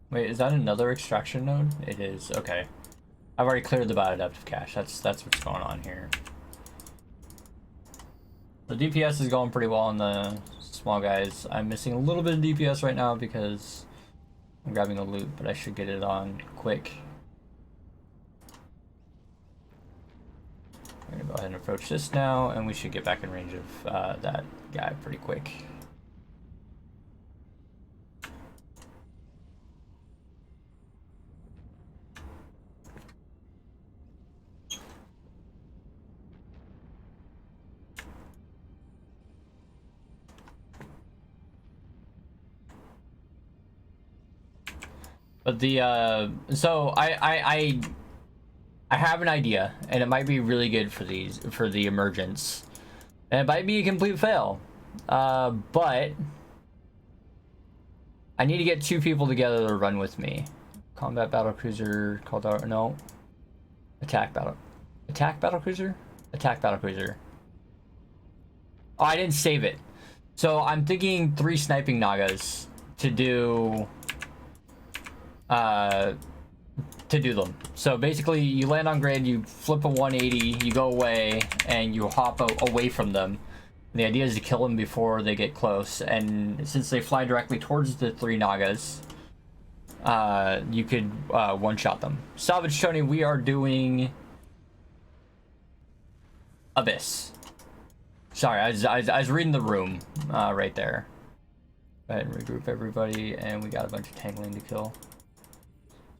Wait, is that another extraction node? It is. Okay. I've already cleared the bioadaptive cache. That's what's going on here. The DPS is going pretty well on the small guys. I'm missing a little bit of DPS right now because I'm grabbing the loot, but I should get it on quick. I'm gonna go ahead and approach this now, and we should get back in range of that guy pretty quick. But the so I have an idea, and it might be really good for the emergence, and it might be a complete fail. But I need to get 2 people together to run with me. Combat battlecruiser called out. No. Attack battlecruiser? Attack battlecruiser. Oh, I didn't save it. So I'm thinking 3 sniping Nagas to do them. So basically you land on grid, you flip a 180, you go away, and you hop away from them. And the idea is to kill them before they get close, and since they fly directly towards the 3 Nagas, you could one-shot them. Salvage Tony, we are doing Abyss. Sorry, I was reading the room right there. Go ahead and regroup everybody, and we got a bunch of tangling to kill.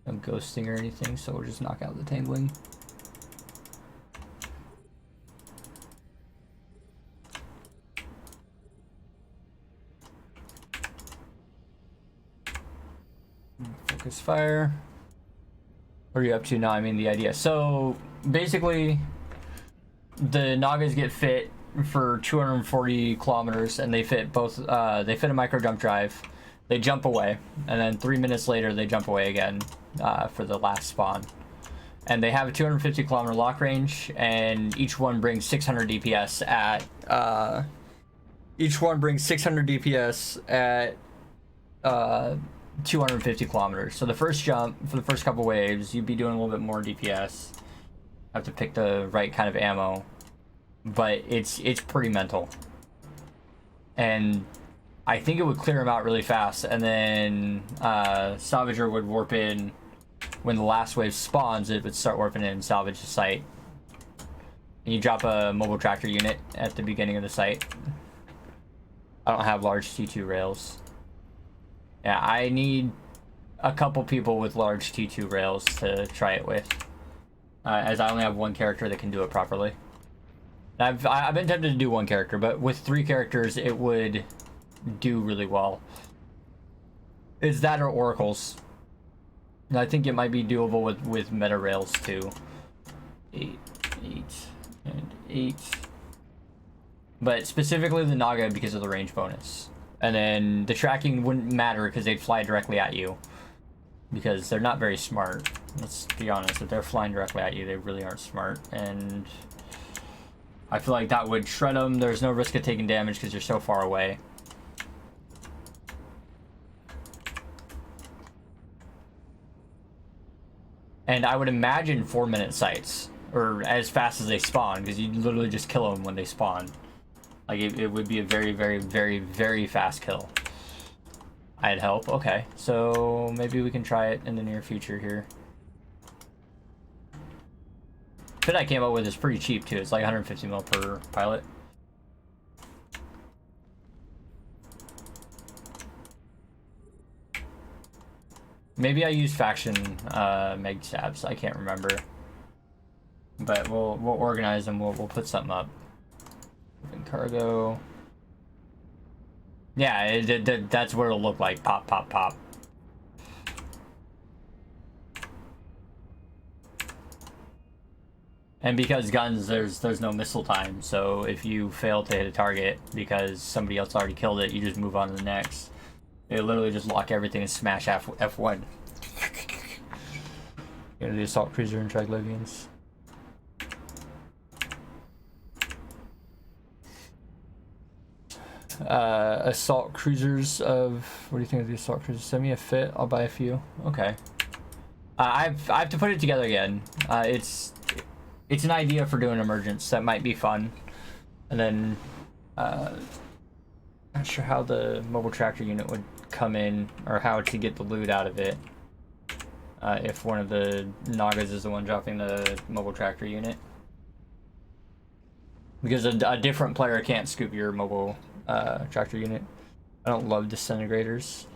No ghosting or anything, so we'll just knock out the tangling. Focus fire. What are you up to now? I mean, the idea. So basically, the Nagas get fit for 240 kilometers, and they fit both. They fit a micro jump drive. They jump away, and then 3 minutes later they jump away again for the last spawn. And they have a 250 kilometer lock range, and each one brings 600 DPS at. Each one brings 600 DPS at 250 kilometers. So the first jump for the first couple waves, you'd be doing a little bit more DPS. Have to pick the right kind of ammo, but it's pretty mental. And I think it would clear him out really fast, and then Salvager would warp in when the last wave spawns. It would start warping in and salvage the site. And you drop a mobile tractor unit at the beginning of the site. I don't have large T2 rails. Yeah, I need a couple people with large T2 rails to try it with, as I only have 1 character that can do it properly. I've been tempted to do 1 character, but with 3 characters it would do really well. It's that or oracles. And I think it might be doable with meta rails too. 8, 8, and 8. But specifically the Naga because of the range bonus. And then the tracking wouldn't matter because they'd fly directly at you. Because they're not very smart. Let's be honest, if they're flying directly at you, they really aren't smart. And I feel like that would shred them. There's no risk of taking damage because you're so far away. And I would imagine 4-minute sights, or as fast as they spawn, because you literally just kill them when they spawn. Like it would be a very, very, very, very fast kill. I'd help. Okay, so maybe we can try it in the near future here. Fit I came up with is pretty cheap too. It's like 150 mil per pilot. Maybe I use faction meg stabs. I can't remember, but we'll organize them. We'll put something up. Cargo. Yeah, that's what it'll look like. Pop, pop, pop. And because guns, there's no missile time, so if you fail to hit a target because somebody else already killed it, you just move on to the next. They literally just lock everything and smash F1. Go to the assault cruiser and Triglavians. Assault cruisers of, what do you think of the assault cruisers? Send me a fit, I'll buy a few. Okay. I have to put it together again. It's an idea for doing emergence that might be fun. And then not sure how the mobile tractor unit would come in or how to get the loot out of it. If one of the Nagas is the one dropping the mobile tractor unit. Because a different player can't scoop your mobile tractor unit. I don't love disintegrators.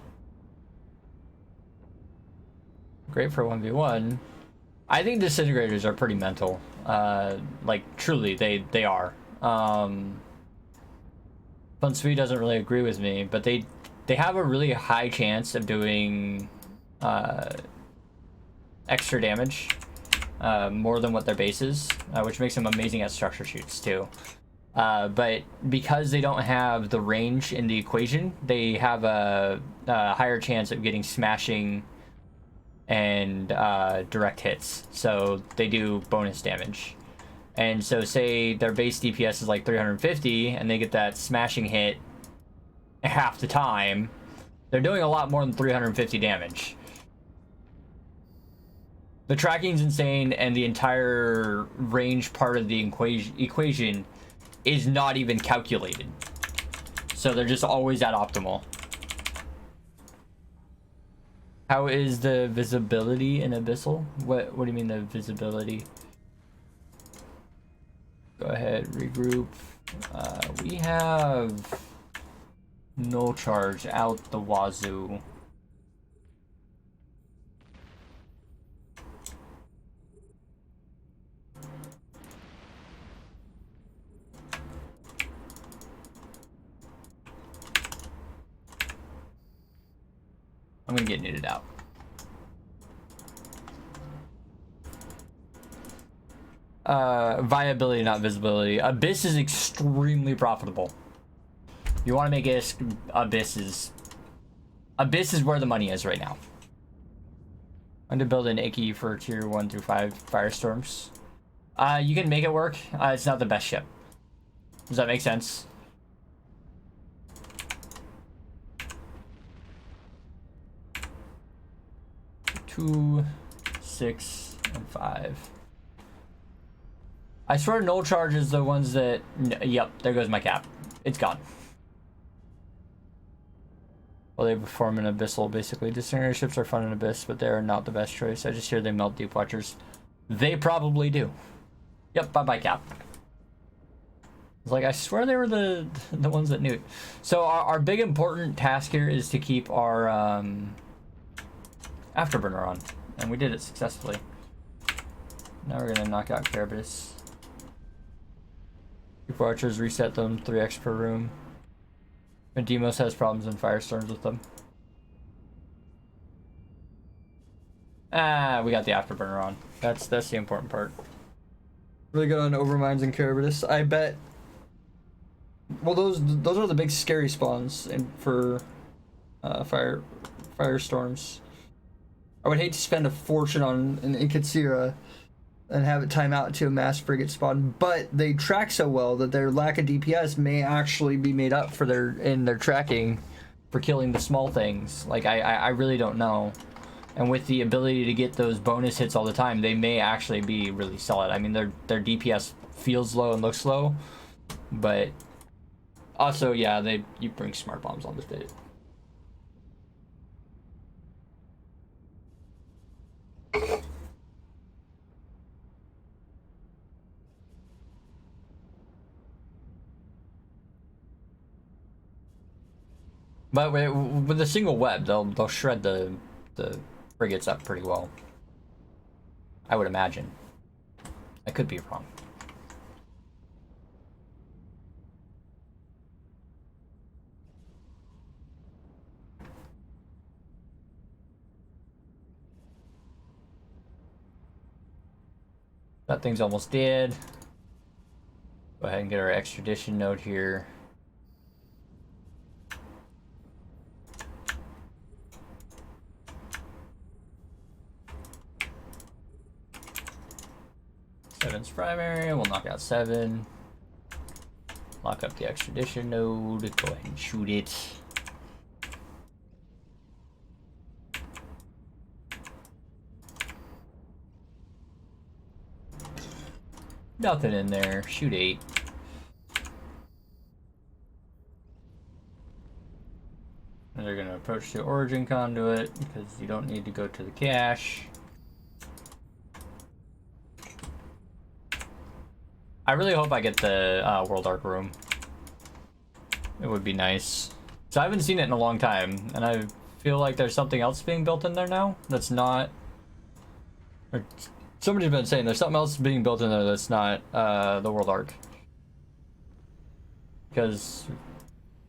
Great for 1v1. I think disintegrators are pretty mental. Like truly, they are. Funsui doesn't really agree with me, but they have a really high chance of doing extra damage, more than what their base is, which makes them amazing at structure shoots too. But because they don't have the range in the equation, they have a higher chance of getting smashing and direct hits. So they do bonus damage. And so say their base DPS is like 350 and they get that smashing hit half the time, they're doing a lot more than 350 damage. The tracking's insane, and the entire range part of the equation is not even calculated. So they're just always at optimal. How is the visibility in Abyssal? What do you mean the visibility? Go ahead, regroup. We have no charge out the wazoo. I'm gonna get knitted out. Viability, not visibility. Abyss is extremely profitable. You want to make it Abyss is where the money is right now. I'm gonna build an Icky for tier 1 through 5 firestorms. You can make it work. It's not the best ship. Does that make sense? Two, 6, and 5. I swear null charge is the ones that... Yep, there goes my cap. It's gone. Well, they perform in Abyssal, basically. Disintegrator ships are fun in Abyss, but they are not the best choice. I just hear they melt Deep Watchers. They probably do. Yep, bye-bye cap. It's like, I swear they were the ones that nuked. So our big important task here is to keep our Afterburner on. And we did it successfully. Now we're gonna knock out Carapace. Deep Archers, reset them, 3x per room. And Demos has problems in Firestorms with them. We got the Afterburner on. That's the important part. Really good on Overminds and Carapace. I bet. Well, those are the big scary spawns for Firestorms. I would hate to spend a fortune on an Inkatsira and have it time out to a mass frigate spawn, but they track so well that their lack of DPS may actually be made up for their tracking for killing the small things. Like, I really don't know. And with the ability to get those bonus hits all the time, they may actually be really solid. I mean, their DPS feels low and looks low, but also, yeah, you bring smart bombs on this bit. But with a single web, they'll shred the frigates up pretty well. I would imagine. I could be wrong. That thing's almost dead. Go ahead and get our extradition node here. Seven's primary, we'll knock out 7. Lock up the extradition node, go ahead and shoot it. Nothing in there, shoot 8. And they're gonna approach the origin conduit because you don't need to go to the cache. I really hope I get the World Arc room. It would be nice. So I haven't seen it in a long time, and I feel like there's something else being built in there now that's not... Or somebody's been saying there's something else being built in there that's not the World Arc. Because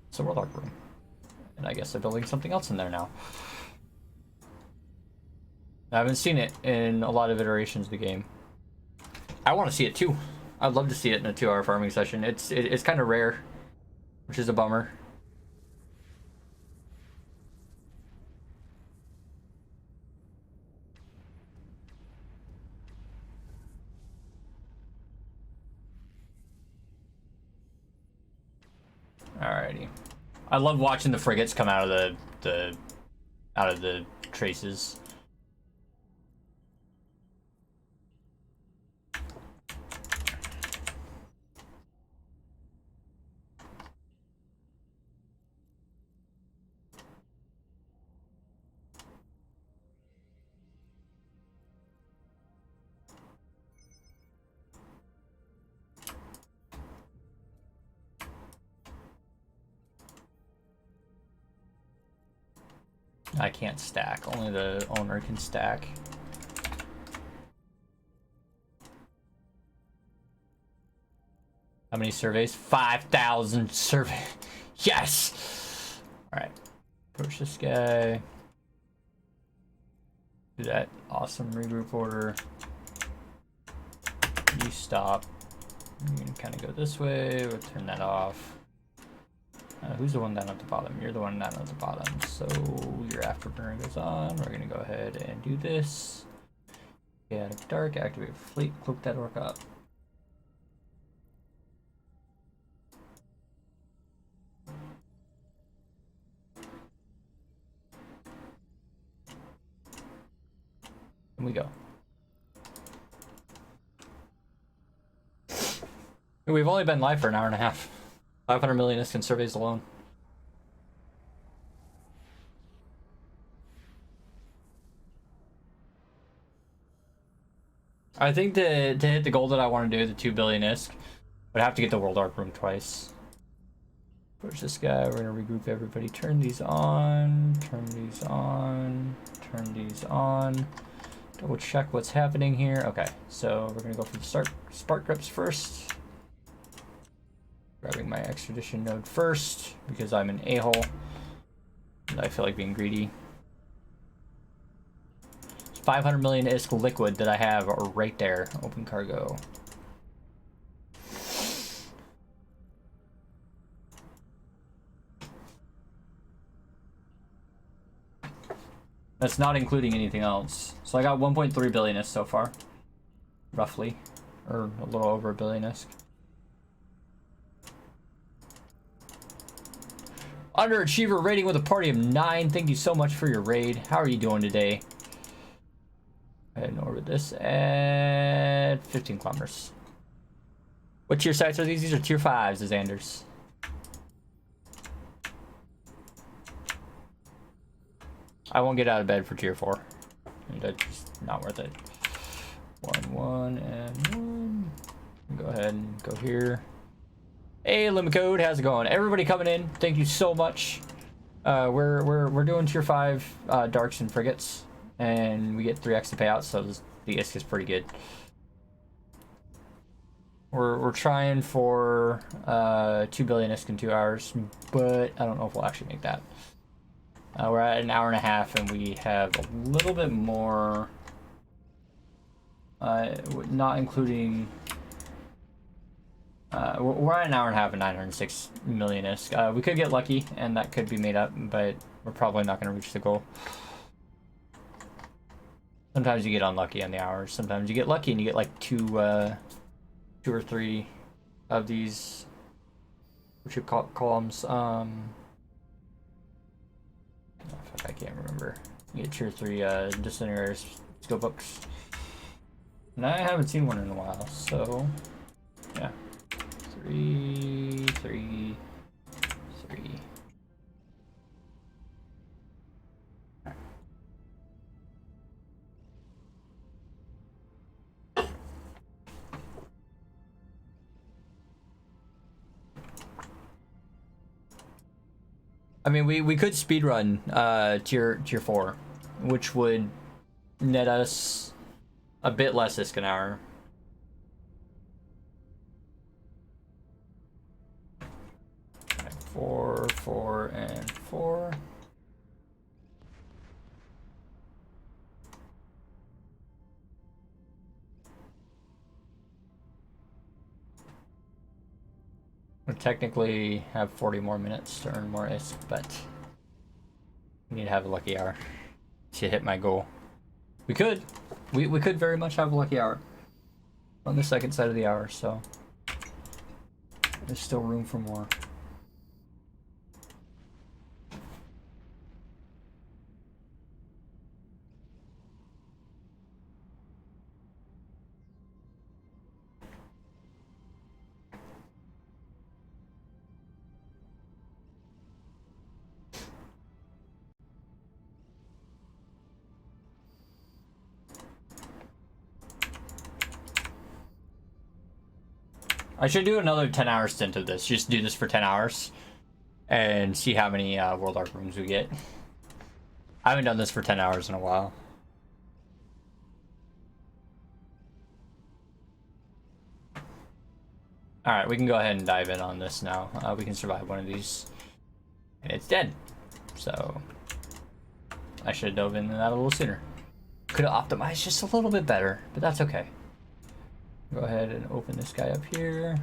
it's a World Arc room. And I guess they're building something else in there now. I haven't seen it in a lot of iterations of the game. I want to see it too. I'd love to see it in a 2-hour farming session. It's kind of rare, which is a bummer. Alrighty. I love watching the frigates come out of the traces. I can't stack. Only the owner can stack. How many surveys? 5,000 survey. Yes! Alright. Approach this guy. Do that awesome regroup order. You stop. You can kind of go this way. We'll turn that off. Who's the one down at the bottom? You're the one down at the bottom. So your afterburner goes on. We're gonna go ahead and do this. Get out of dark, activate fleet, cloak that orc up. And we go. We've only been live for an hour and a half. 500 million ISKN surveys alone. I think to hit the goal that I want to do, the 2 billion ISK, I'd have to get the World Arc Room twice. Push this guy, we're gonna regroup everybody. Turn these on, turn these on, turn these on. Double check what's happening here. Okay, so we're gonna go for the spark grips first. Grabbing my extradition node first because I'm an a-hole and I feel like being greedy. 500 million ISK liquid that I have right there. Open cargo. That's not including anything else. So I got 1.3 billion ISK so far, roughly, or a little over a billion ISK. Underachiever rating with a party of 9. Thank you so much for your raid. How are you doing today? Go ahead and orbit this at 15 kilometers. What tier sites are these? These are tier 5s, the Xanders. I won't get out of bed for tier 4. That's just not worth it. 1, 1, and 1. Go ahead and go here. Hey, Limit Code, how's it going? Everybody coming in, thank you so much. We're doing tier 5 darks and frigates, and we get 3x to pay out, so the ISK is pretty good. We're trying for 2 billion ISK in 2 hours, but I don't know if we'll actually make that. We're at an hour and a half, and we have a little bit more, not including. We're at an hour and a half and 906 million ISK. We could get lucky, and that could be made up, but we're probably not going to reach the goal. Sometimes you get unlucky on the hours. Sometimes you get lucky and you get like two or three of these, what you call columns. I can't remember. You get 2 or 3 Dictionaries skill books, and I haven't seen one in a while. So yeah. 3, 3, 3. I mean, we could speedrun tier 4, which would net us a bit less ISK an hour. Four, 4, and 4. technically have 40 more minutes to earn more ISK, but we need to have a lucky hour to hit my goal. We could very much have a lucky hour on the second side of the hour, so there's still room for more. I should do another 10-hour stint of this. Just do this for 10 hours and see how many World Arc rooms we get. I haven't done this for 10 hours in a while. Alright, we can go ahead and dive in on this now. We can survive one of these. And it's dead. So I should have dove into that a little sooner. Could have optimized just a little bit better, but that's okay. Go ahead and open this guy up here.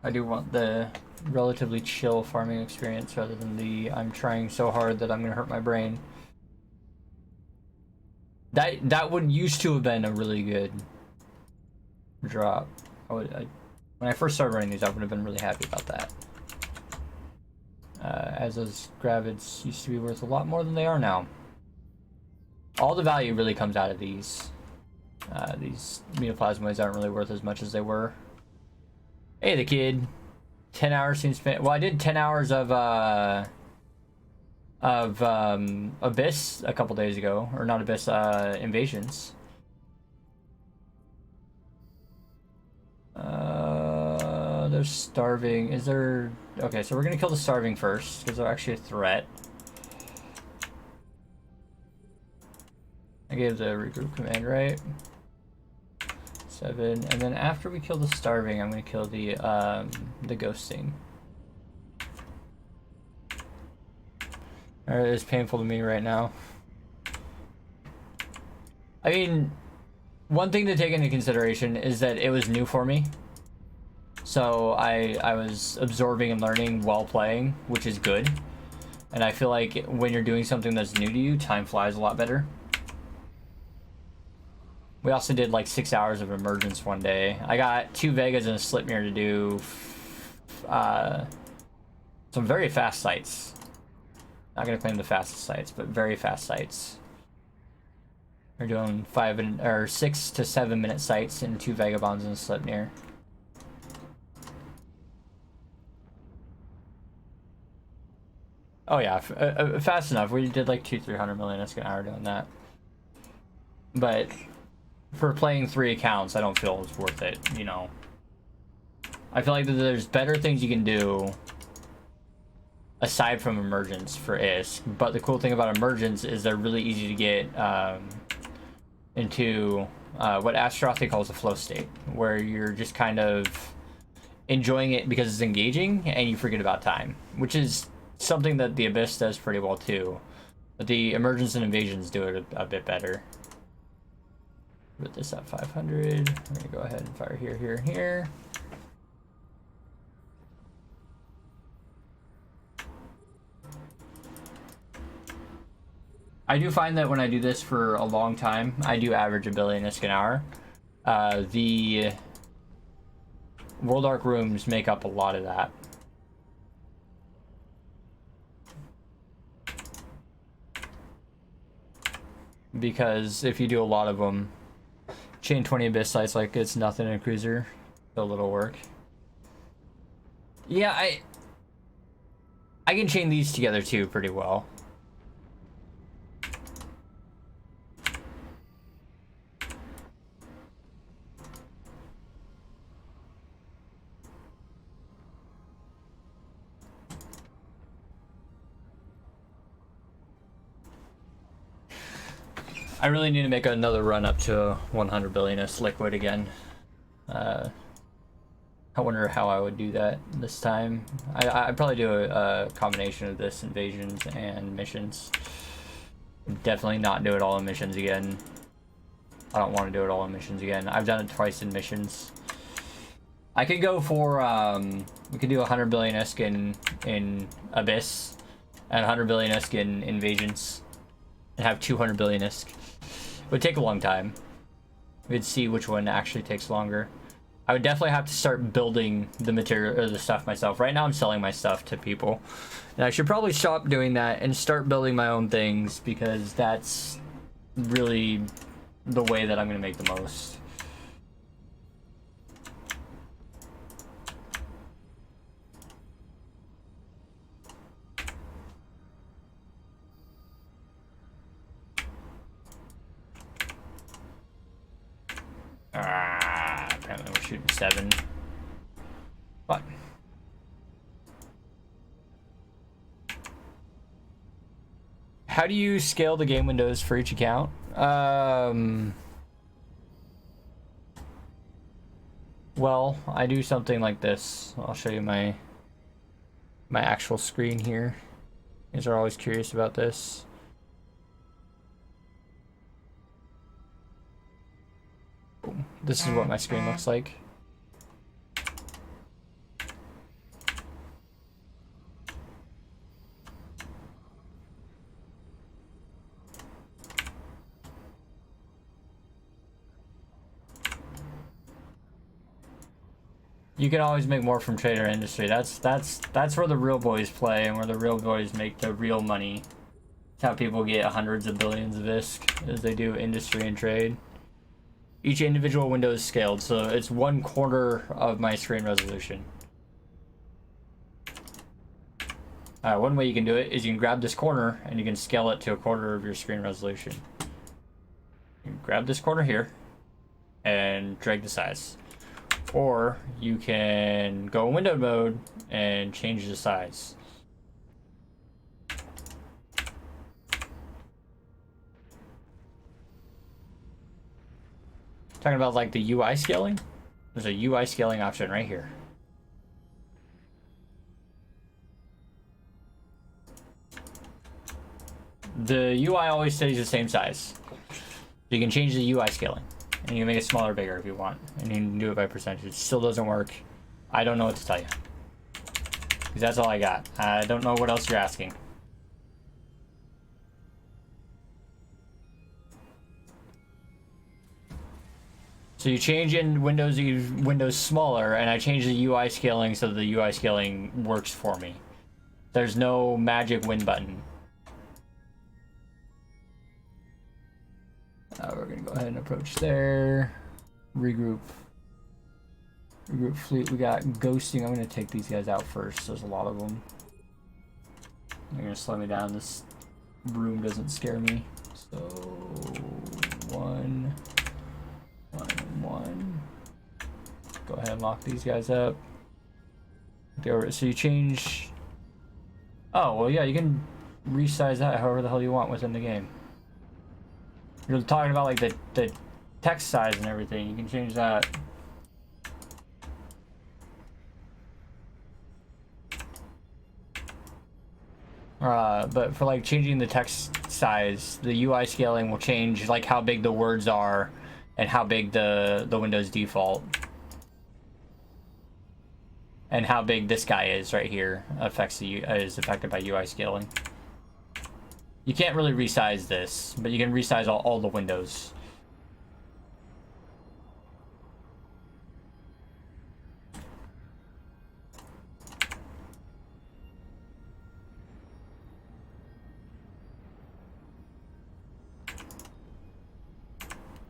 I do want the relatively chill farming experience rather than the I'm trying so hard that I'm gonna hurt my brain. That would used to have been a really good drop. When I first started running these, I would have been really happy about that. As those gravids used to be worth a lot more than they are now. All the value really comes out of these. These Metaplasmoids aren't really worth as much as they were. Hey, the kid. 10 hours seems spent. Well, I did 10 hours of Abyss a couple days ago, or not Abyss, Invasions. There's starving. Is there? Okay, so we're gonna kill the starving first because they're actually a threat. I gave the regroup command, right? 7, and then after we kill the starving, I'm gonna kill the ghosting. Alright, it's painful to me right now. I mean, one thing to take into consideration is that it was new for me. So I was absorbing and learning while playing, which is good. And I feel like when you're doing something that's new to you, time flies a lot better. We also did like 6 hours of emergence one day. I got 2 Vegas and a Slipmere to do some very fast sites. Not gonna claim the fastest sites, but very fast sites. We're doing 6 to 7 minute sites and 2 Vagabonds and a Slipmere. Oh yeah, fast enough. We did like 200-300 million an hour doing that. But for playing 3 accounts, I don't feel it's worth it, you know. I feel like that there's better things you can do aside from emergence for ISK, but the cool thing about emergence is they're really easy to get into what Astaroth calls a flow state, where you're just kind of enjoying it because it's engaging and you forget about time, which is something that the Abyss does pretty well too, but the emergence and invasions do it a bit better. Put this at 500. We're gonna go ahead and fire here, here, and here. I do find that when I do this for a long time, I do average 1 billion ISK an hour. The World Arc rooms make up a lot of that. Because if you do a lot of them, chain 20 Abyss sites like it's nothing in a cruiser, a little work. Yeah, I can chain these together too pretty well. I really need to make another run up to 100 billion ISK liquid again. I wonder how I would do that this time. I'd probably do a combination of this, invasions and missions. Definitely not do it all in missions again. I don't want to do it all in missions again. I've done it twice in missions. I could go for we could do 100 billion-esque in Abyss and 100 billion-esque in Invasions and have 200 billion-esque. It would take a long time. We'd see which one actually takes longer. I would definitely have to start building the material or the stuff myself. Right now I'm selling my stuff to people. And I should probably stop doing that and start building my own things, because that's really the way that I'm going to make the most. Apparently we're shooting 7. But how do you scale the game windows for each account? Well, I do something like this. I'll show you my actual screen here. You guys are always curious about this. This is what my screen looks like. You can always make more from trade or industry. That's where the real boys play, and where the real boys make the real money. It's how people get hundreds of billions of ISK, as they do industry and trade. Each individual window is scaled, so it's 1/4 of my screen resolution. One way you can do it is you can grab this corner and you can scale it to 1/4 of your screen resolution. You can grab this corner here and drag the size. Or you can go in window mode and change the size. Talking about like the UI scaling? There's a UI scaling option right here. The UI always stays the same size. You can change the UI scaling, and you can make it smaller or bigger if you want, and you can do it by percentage. It still doesn't work. I don't know what to tell you, because that's all I got. I don't know what else you're asking. So you change in Windows smaller, and I change the UI scaling so that the UI scaling works for me. There's no magic win button. We're gonna go ahead and approach there. Regroup fleet. We got ghosting. I'm gonna take these guys out first. There's a lot of them. They're gonna slow me down. This room doesn't scare me. So 1. Go ahead and lock these guys up. So you change. Oh well, yeah. You can resize that however the hell you want within the game. You're talking about like the text size and everything. You can change that. But for like changing the text size, the UI scaling will change like how big the words are and how big the Windows default. And how big this guy is right here is affected by UI scaling. You can't really resize this, but you can resize all the windows.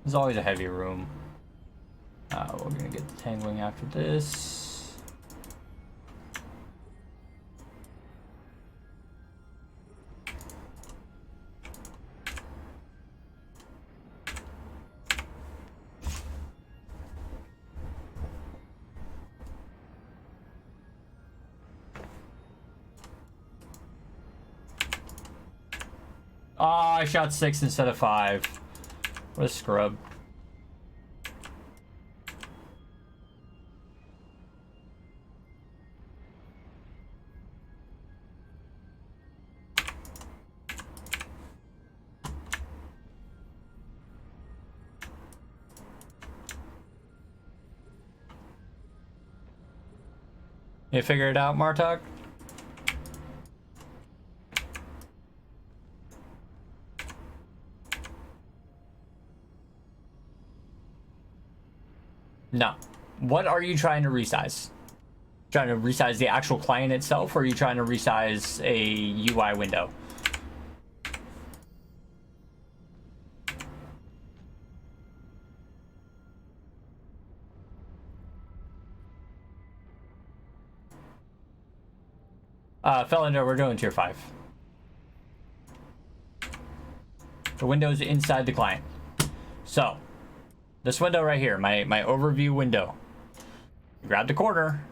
There's always a heavy room. We're gonna get the tangling after this. I shot 6 instead of 5. What a scrub. You figure it out, Martok? No. What are you trying to resize? Trying to resize the actual client itself, or are you trying to resize a UI window? Felender, we're doing tier 5. The window's inside the client. So, this window right here, my overview window. You grab the corner,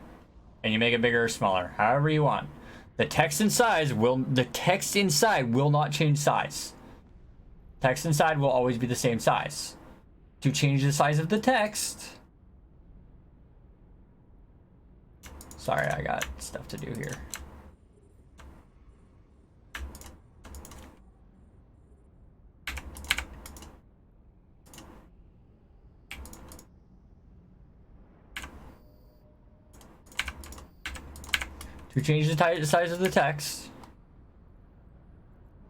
and you make it bigger or smaller, however you want. The text inside will not change size. Text inside will always be the same size. To change the size of the text... Sorry, I got stuff to do here. To change the size of the text,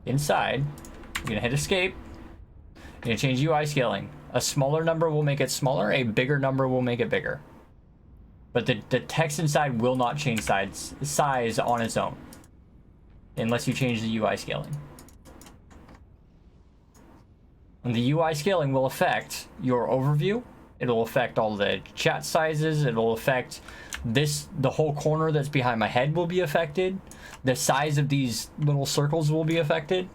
inside, you're gonna hit escape. You're gonna change UI scaling. A smaller number will make it smaller, a bigger number will make it bigger. But the text inside will not change size on its own, unless you change the UI scaling. And the UI scaling will affect your overview. It'll affect all the chat sizes. It'll affect the whole corner that's behind my head will be affected. The size of these little circles will be affected.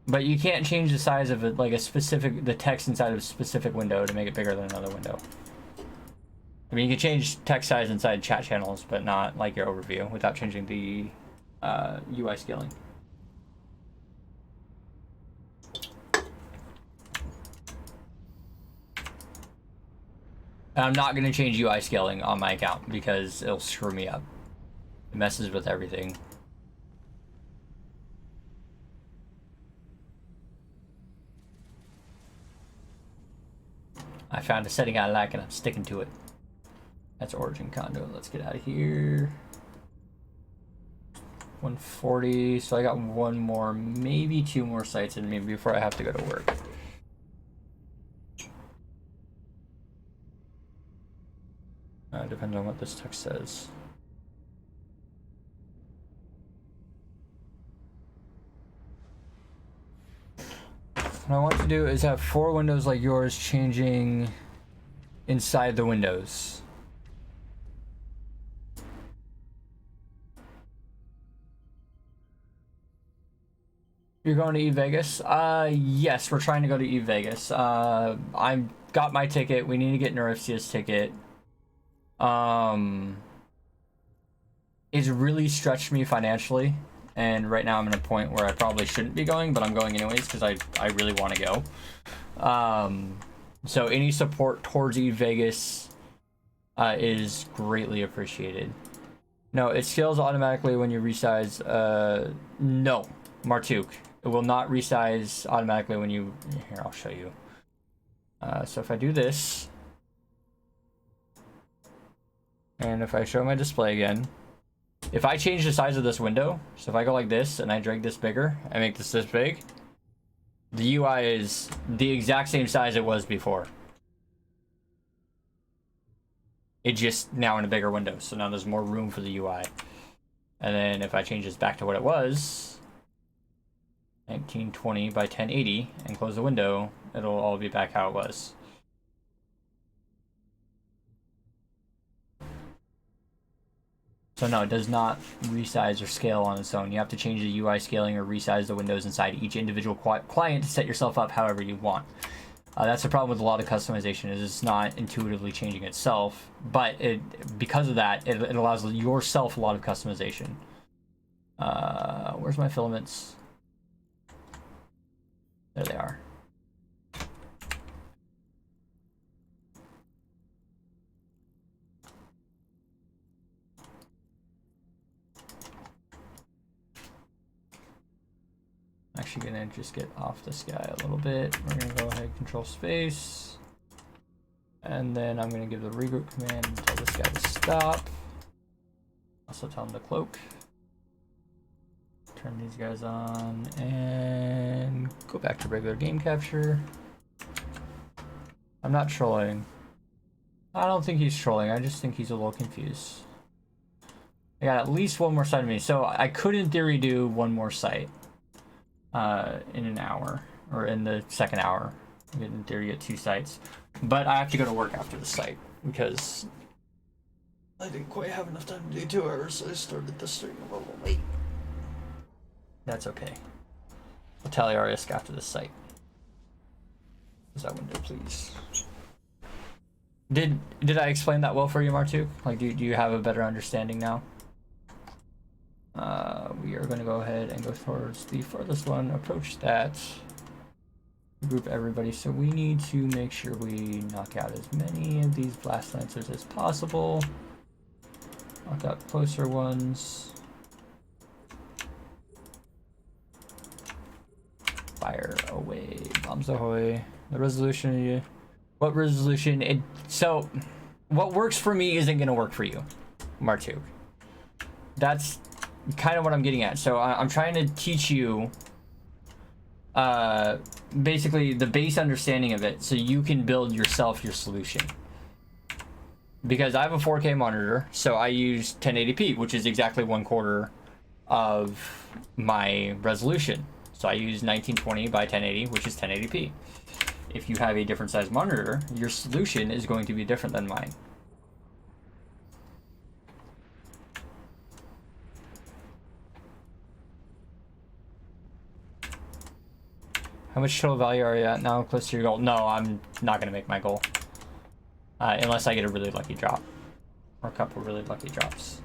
But you can't change the size of it, like the text inside of a specific window to make it bigger than another window. I mean, you can change text size inside chat channels, but not like your overview without changing the UI scaling. And I'm not going to change UI scaling on my account because it'll screw me up. It messes with everything. I found a setting I like and I'm sticking to it. That's origin condo. Let's get out of here. 140. So I got one more, maybe 2 more sites in me before I have to go to work. Depends on what this text says. What I want to do is have 4 windows like yours changing inside the windows. You're going to eVegas? Yes, we're trying to go to eVegas. I got my ticket. We need to get Neuripsia's ticket. It's really stretched me financially, and right now I'm at a point where I probably shouldn't be going, but I'm going anyways because I really want to go. So any support towards eVegas is greatly appreciated. No, it scales automatically when you resize. No, Martuk. It will not resize automatically when you... Here, I'll show you. So if I do this, and if I show my display again, if I change the size of this window, so if I go like this and I drag this bigger, I make this big, the UI is the exact same size it was before. It just now in a bigger window, so now there's more room for the UI. And then if I change this back to what it was, 1920 by 1080, and close the window, it'll all be back how it was. So no, it does not resize or scale on its own. You have to change the UI scaling or resize the windows inside each individual client to set yourself up however you want. That's the problem with a lot of customization, is it's not intuitively changing itself, but because of that, it allows yourself a lot of customization. Where's my filaments? There they are. actually gonna just get off this guy a little bit. We're gonna go ahead and control space. And then I'm gonna give the regroup command and tell this guy to stop. Also tell him to cloak. Turn these guys on and go back to regular game capture. I'm not trolling. I don't think he's trolling, I just think he's a little confused. I got at least one more site of me, so I could in theory do one more site in an hour, or in the second hour. I could in theory get 2 sites, but I have to go to work after the site because I didn't quite have enough time to do 2 hours, so I started the stream a little late. That's okay. I'll tally our ISK after the site. Close that window, please. Did I explain that well for you, Martuk? Like, do you have a better understanding now? We are going to go ahead and go towards the farthest one, approach that, group everybody. So we need to make sure we knock out as many of these blast lancers as possible. Knock out closer ones. Fire away, bombs ahoy. The resolution, what resolution? So what works for me isn't going to work for you, Martuk. That's kind of what I'm getting at. So I'm trying to teach you basically the base understanding of it so you can build yourself your solution. Because I have a 4K monitor, so I use 1080p, which is exactly 1/4 of my resolution. So I use 1920 by 1080, which is 1080p. If you have a different size monitor, your solution is going to be different than mine. How much total value are you at now? Close to your goal? No, I'm not going to make my goal. Unless I get a really lucky drop. Or a couple really lucky drops.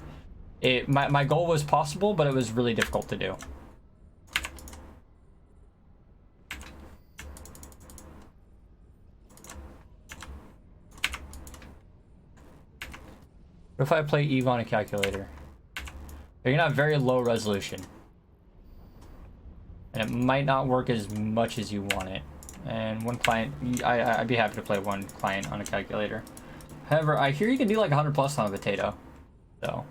My goal was possible, but it was really difficult to do. What if I play Eve on a calculator? You're gonna have very low resolution. And it might not work as much as you want it. And one client, I'd be happy to play one client on a calculator. However, I hear you can do like 100 plus on a potato. So.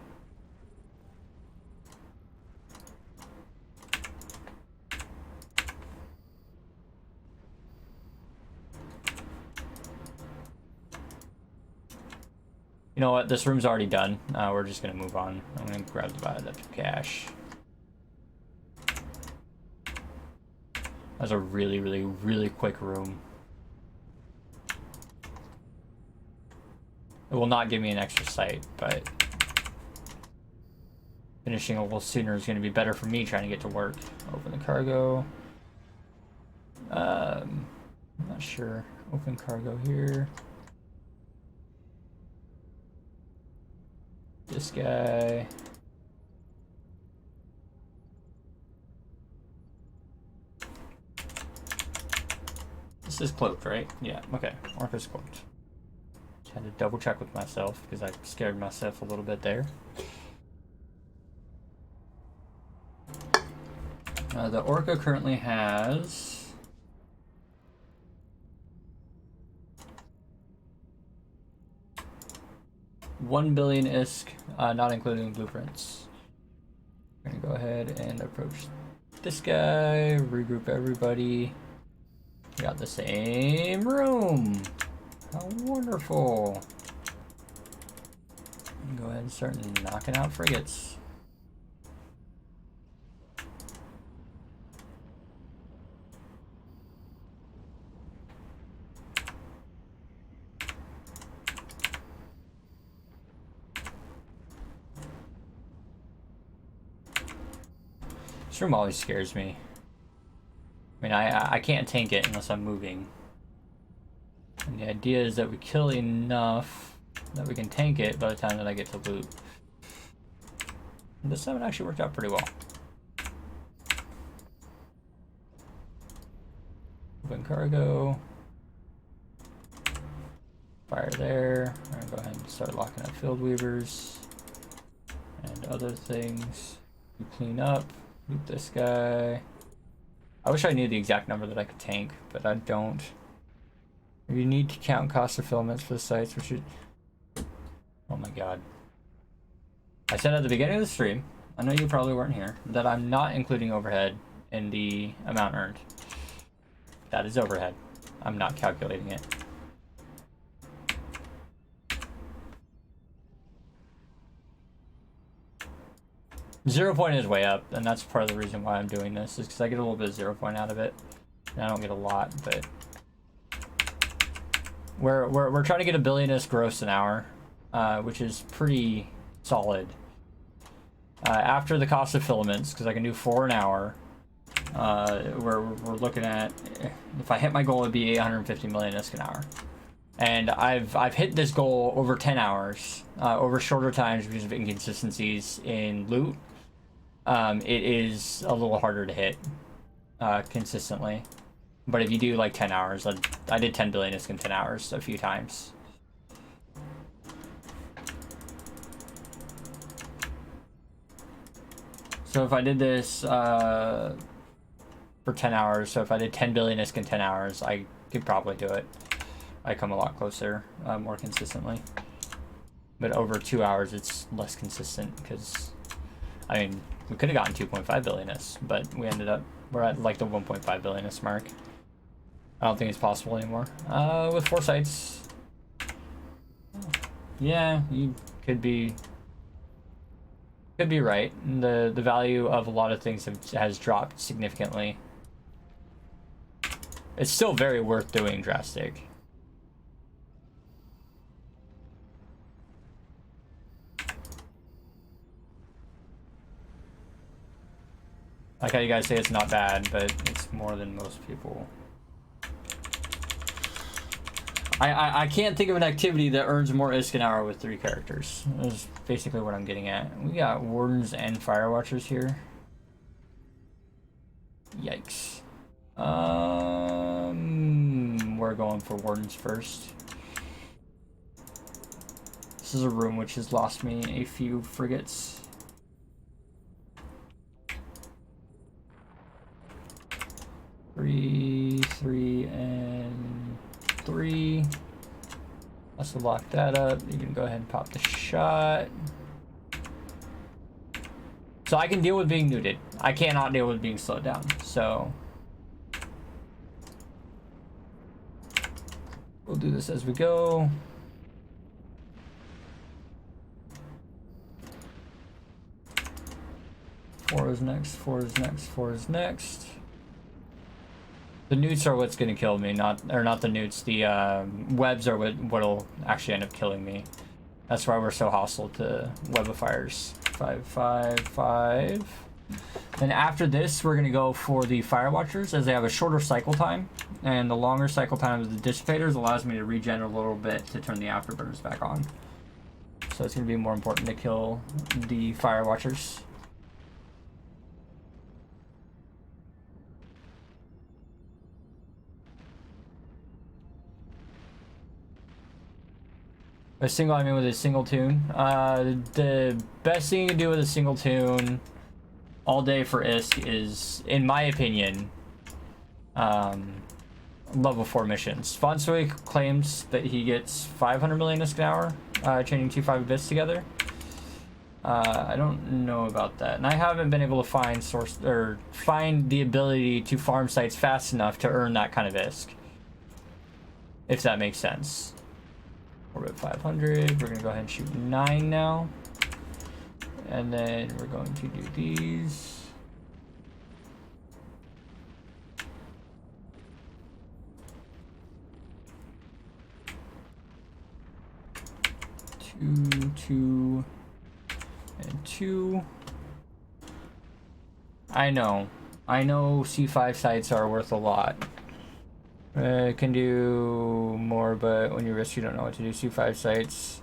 You know what? This room's already done. We're just gonna move on. I'm gonna grab the cash. That's a really, really, really quick room. It will not give me an extra site, but finishing a little sooner is going to be better for me trying to get to work. Open the cargo. I'm not sure. Open cargo here. This guy. This is cloaked, right? Yeah, okay. Orca's cloaked. Had to double check with myself because I scared myself a little bit there. The Orca currently has $1 billion ISK, not including blueprints. We're gonna go ahead and approach this guy, regroup everybody. We got the same room. How wonderful. Go ahead and start knocking out frigates. This room always scares me. I mean, I can't tank it unless I'm moving. And the idea is that we kill enough that we can tank it by the time that I get to loot. And this time it actually worked out pretty well. Open cargo. Fire there. We're gonna go ahead and start locking up field weavers and other things. We clean up. Loot this guy. I wish I knew the exact number that I could tank, but I don't. You need to count cost of filaments for the sites, which is... Oh my god. I said at the beginning of the stream, I know you probably weren't here, that I'm not including overhead in the amount earned. That is overhead. I'm not calculating it. Zero point is way up, and that's part of the reason why I'm doing this, is because I get a little bit of 0 point out of it. And I don't get a lot, but we're trying to get 1 billion-ish gross an hour, which is pretty solid. After the cost of filaments, because I can do 4 an hour, we're looking at, if I hit my goal, it'd be 850 million-ish an hour. And I've hit this goal over 10 hours, over shorter times because of inconsistencies in loot. It is a little harder to hit consistently. But if you do like 10 hours, I did 10 billion in 10 hours a few times. So if I did this for 10 hours, so if I did 10 billion in 10 hours, I could probably do it. I come a lot closer, more consistently. But over 2 hours, it's less consistent because, I mean, we could have gotten 2.5 billion-ish, but we're at like the 1.5 billion-ish mark. I don't think it's possible anymore. With 4 sites, yeah, you could be right. The value of a lot of things has dropped significantly. It's still very worth doing drastic. Like how you guys say it's not bad, but it's more than most people. I can't think of an activity that earns more ISK an hour with 3 characters. That's basically what I'm getting at. We got Wardens and Firewatchers here. Yikes. We're going for Wardens first. This is a room which has lost me a few frigates. Three, and 3. Let's lock that up. You can go ahead and pop the shot. So I can deal with being neuted. I cannot deal with being slowed down. So we'll do this as we go. Four is next, 4 is next, 4 is next. The newts are what's gonna kill me, not the newts. The webs are what'll actually end up killing me. That's why we're so hostile to webifiers. 5, 5, 5. Then after this, we're gonna go for the Firewatchers, as they have a shorter cycle time, and the longer cycle time of the Dissipators allows me to regen a little bit to turn the Afterburners back on. So it's gonna be more important to kill the Firewatchers. A single, I mean with a single tune. The best thing you can do with a single tune all day for ISK is, in my opinion, level 4 missions. Fonsoy claims that he gets 500 million ISK an hour, chaining 2-5 Abyss together. I don't know about that, and I haven't been able to find the ability to farm sites fast enough to earn that kind of ISK, if that makes sense. We're at 500. We're gonna go ahead and shoot 9 now, and then we're going to do these. Two, and 2. I know C5 sites are worth a lot. Can do more, but when you risk, you don't know what to do. C5 sites,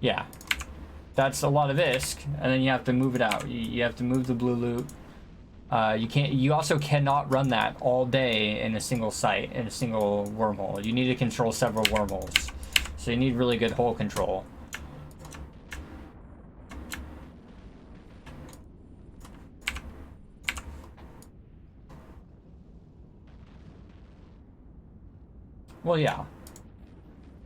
yeah, that's a lot of ISK, and then you have to move it out. You have to move the blue loot. You also cannot run that all day in a single site, in a single wormhole. You need to control several wormholes, so you need really good hole control. Well, yeah.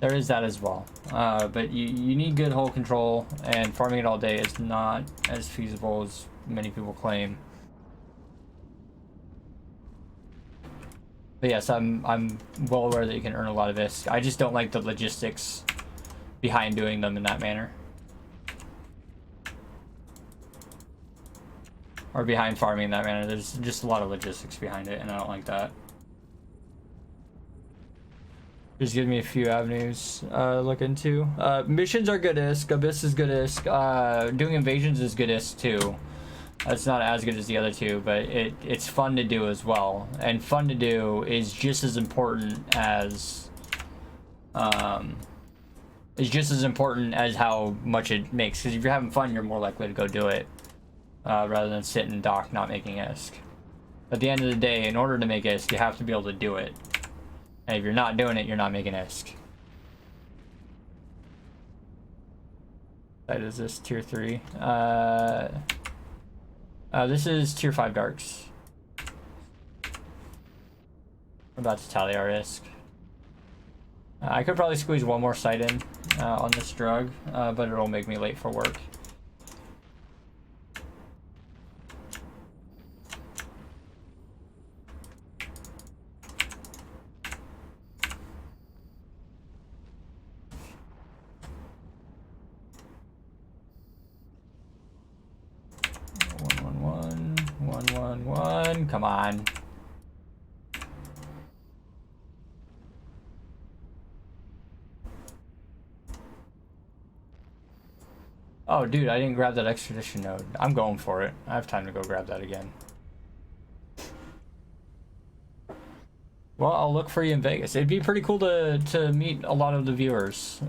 There is that as well. But you need good hull control, and farming it all day is not as feasible as many people claim. But yes, I'm well aware that you can earn a lot of ISK. I just don't like the logistics behind doing them in that manner. Or behind farming in that manner. There's just a lot of logistics behind it, and I don't like that. Just give me a few avenues look into. Missions are good ISK. Abyss is good ISK. Doing invasions is good ISK too. It's not as good as the other two, but it's fun to do as well. And fun to do is just as important as how much it makes. Because if you're having fun, you're more likely to go do it rather than sit and dock not making ISK. At the end of the day, in order to make ISK, you have to be able to do it. And if you're not doing it, you're not making ISK. That is this tier 3. This is tier 5 darks. We're about to tally our ISK. I could probably squeeze one more site in on this drug, but it'll make me late for work. Come on. Oh, dude, I didn't grab that extradition node. I'm going for it. I have time to go grab that again. Well, I'll look for you in Vegas. It'd be pretty cool to meet a lot of the viewers.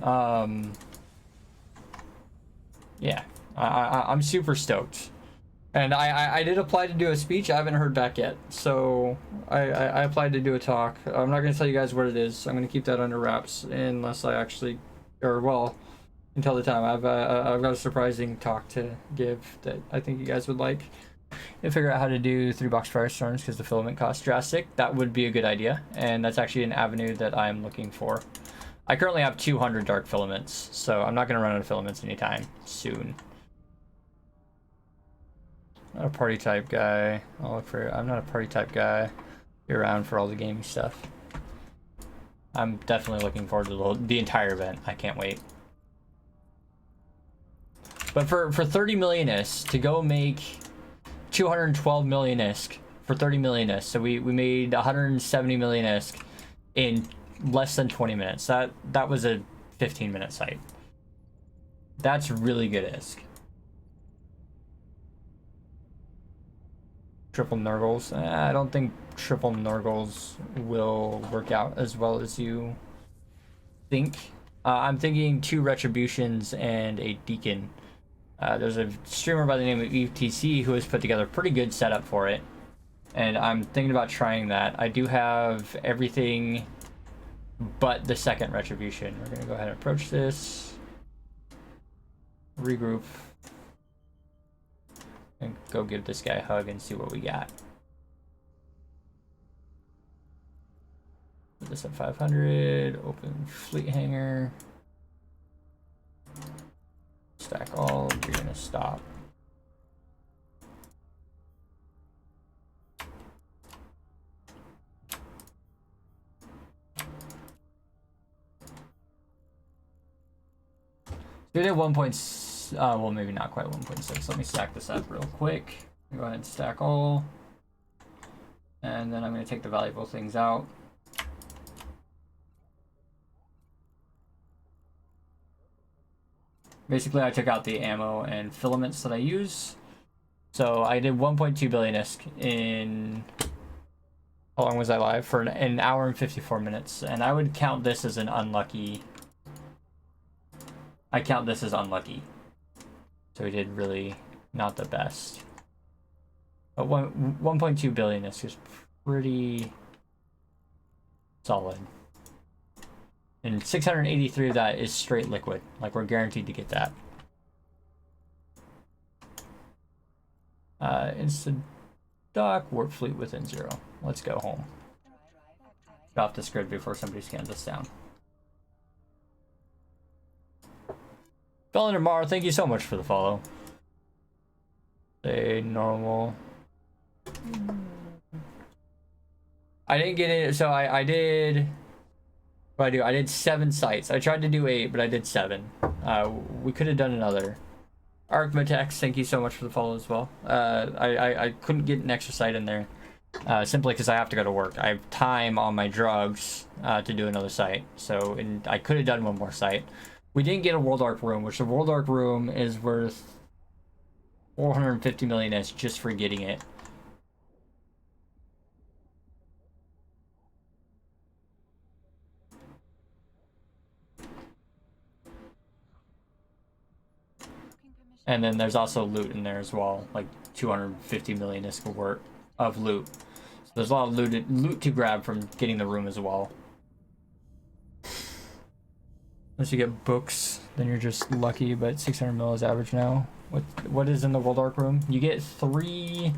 Yeah, I'm super stoked. And I did apply to do a speech. I haven't heard back yet. So I applied to do a talk. I'm not going to tell you guys what it is. I'm going to keep that under wraps unless I actually, or well, until the time. I've got a surprising talk to give that I think you guys would like. And figure out how to do 3-box firestorms because the filament cost drastic. That would be a good idea. And that's actually an avenue that I'm looking for. I currently have 200 dark filaments. So I'm not going to run out of filaments anytime soon. Not a party type guy. I'll look for. I'm not a party type guy. Be around for all the gaming stuff. I'm definitely looking forward to the entire event. I can't wait. But for 30 million ISK to go make 212 million ISK for 30 million ISK, so we made 170 million ISK in less than 20 minutes. That was a 15-minute site. That's really good ISK. Triple Nurgles. I don't think triple Nurgles will work out as well as you think. I'm thinking 2 Retributions and a Deacon. There's a streamer by the name of EveTC who has put together a pretty good setup for it. And I'm thinking about trying that. I do have everything but the second Retribution. We're going to go ahead and approach this. Regroup. And go give this guy a hug and see what we got. Put this at 500. Open fleet hangar. Stack all. You're gonna stop. We did 1. Well, maybe not quite 1.6. Let me stack this up real quick. Go ahead and stack all. And then I'm going to take the valuable things out. Basically, I took out the ammo and filaments that I use. So I did 1.2 billion ISK in... How long was I live? For an hour and 54 minutes. And I would count this as an unlucky... I count this as unlucky. So we did really not the best. But 1.2 billion is just pretty solid. And 683 of that is straight liquid. Like, we're guaranteed to get that. Instant dock, warp fleet within 0. Let's go home. off this grid before somebody scans us down. Felon Mar, thank you so much for the follow. Say normal. I didn't get it, so I did. What I did 7 sites. I tried to do 8, but I did 7. We could have done another. Archmatex, thank you so much for the follow as well. I couldn't get an extra site in there, simply because I have to go to work. I have time on my drugs to do another site, so I could have done one more site. We didn't get a World Arc room, which the World Arc room is worth 450 million S just for getting it. And then there's also loot in there as well, like 250 million ISK worth of loot. So there's a lot of loot to grab from getting the room as well. Unless you get books, then you're just lucky, but 600 mil is average now. What is in the World Arc room? You get 3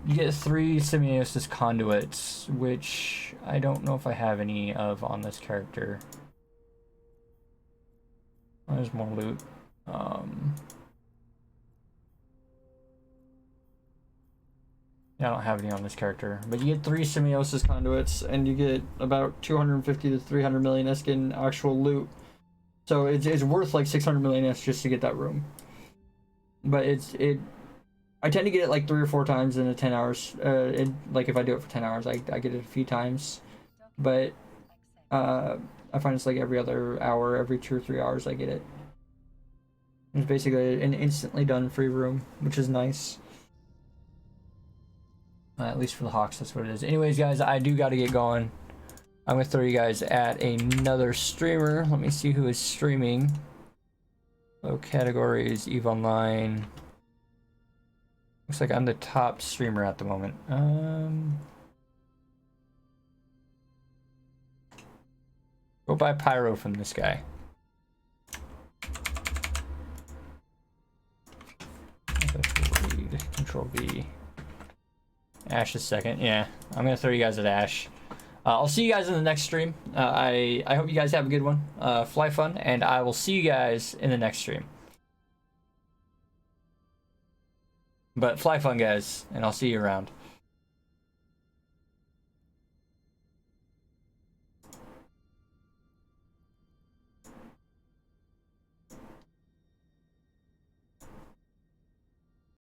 semiosis conduits, which I don't know if I have any of on this character. Oh, there's more loot. Yeah, I don't have any on this character, but you get 3 semiosis conduits and you get about 250 to 300 million ISK in actual loot. So it's worth like 600 million ISK just to get that room. But I tend to get it like 3 or 4 times in the 10 hours. Like if I do it for 10 hours, I get it a few times. But I find it's like every other hour, every 2 or 3 hours I get it. It's basically an instantly done free room, which is nice. At least for the Hawks, that's what it is. Anyways, guys, I do got to get going. I'm going to throw you guys at another streamer. Let me see who is streaming. Low categories, EVE Online. Looks like I'm the top streamer at the moment. Go buy Pyro from this guy. Control V. Ash is second. Yeah, I'm gonna throw you guys at Ash. I'll see you guys in the next stream. I hope you guys have a good one. Fly fun, and I will see you guys in the next stream. But fly fun, guys, and I'll see you around.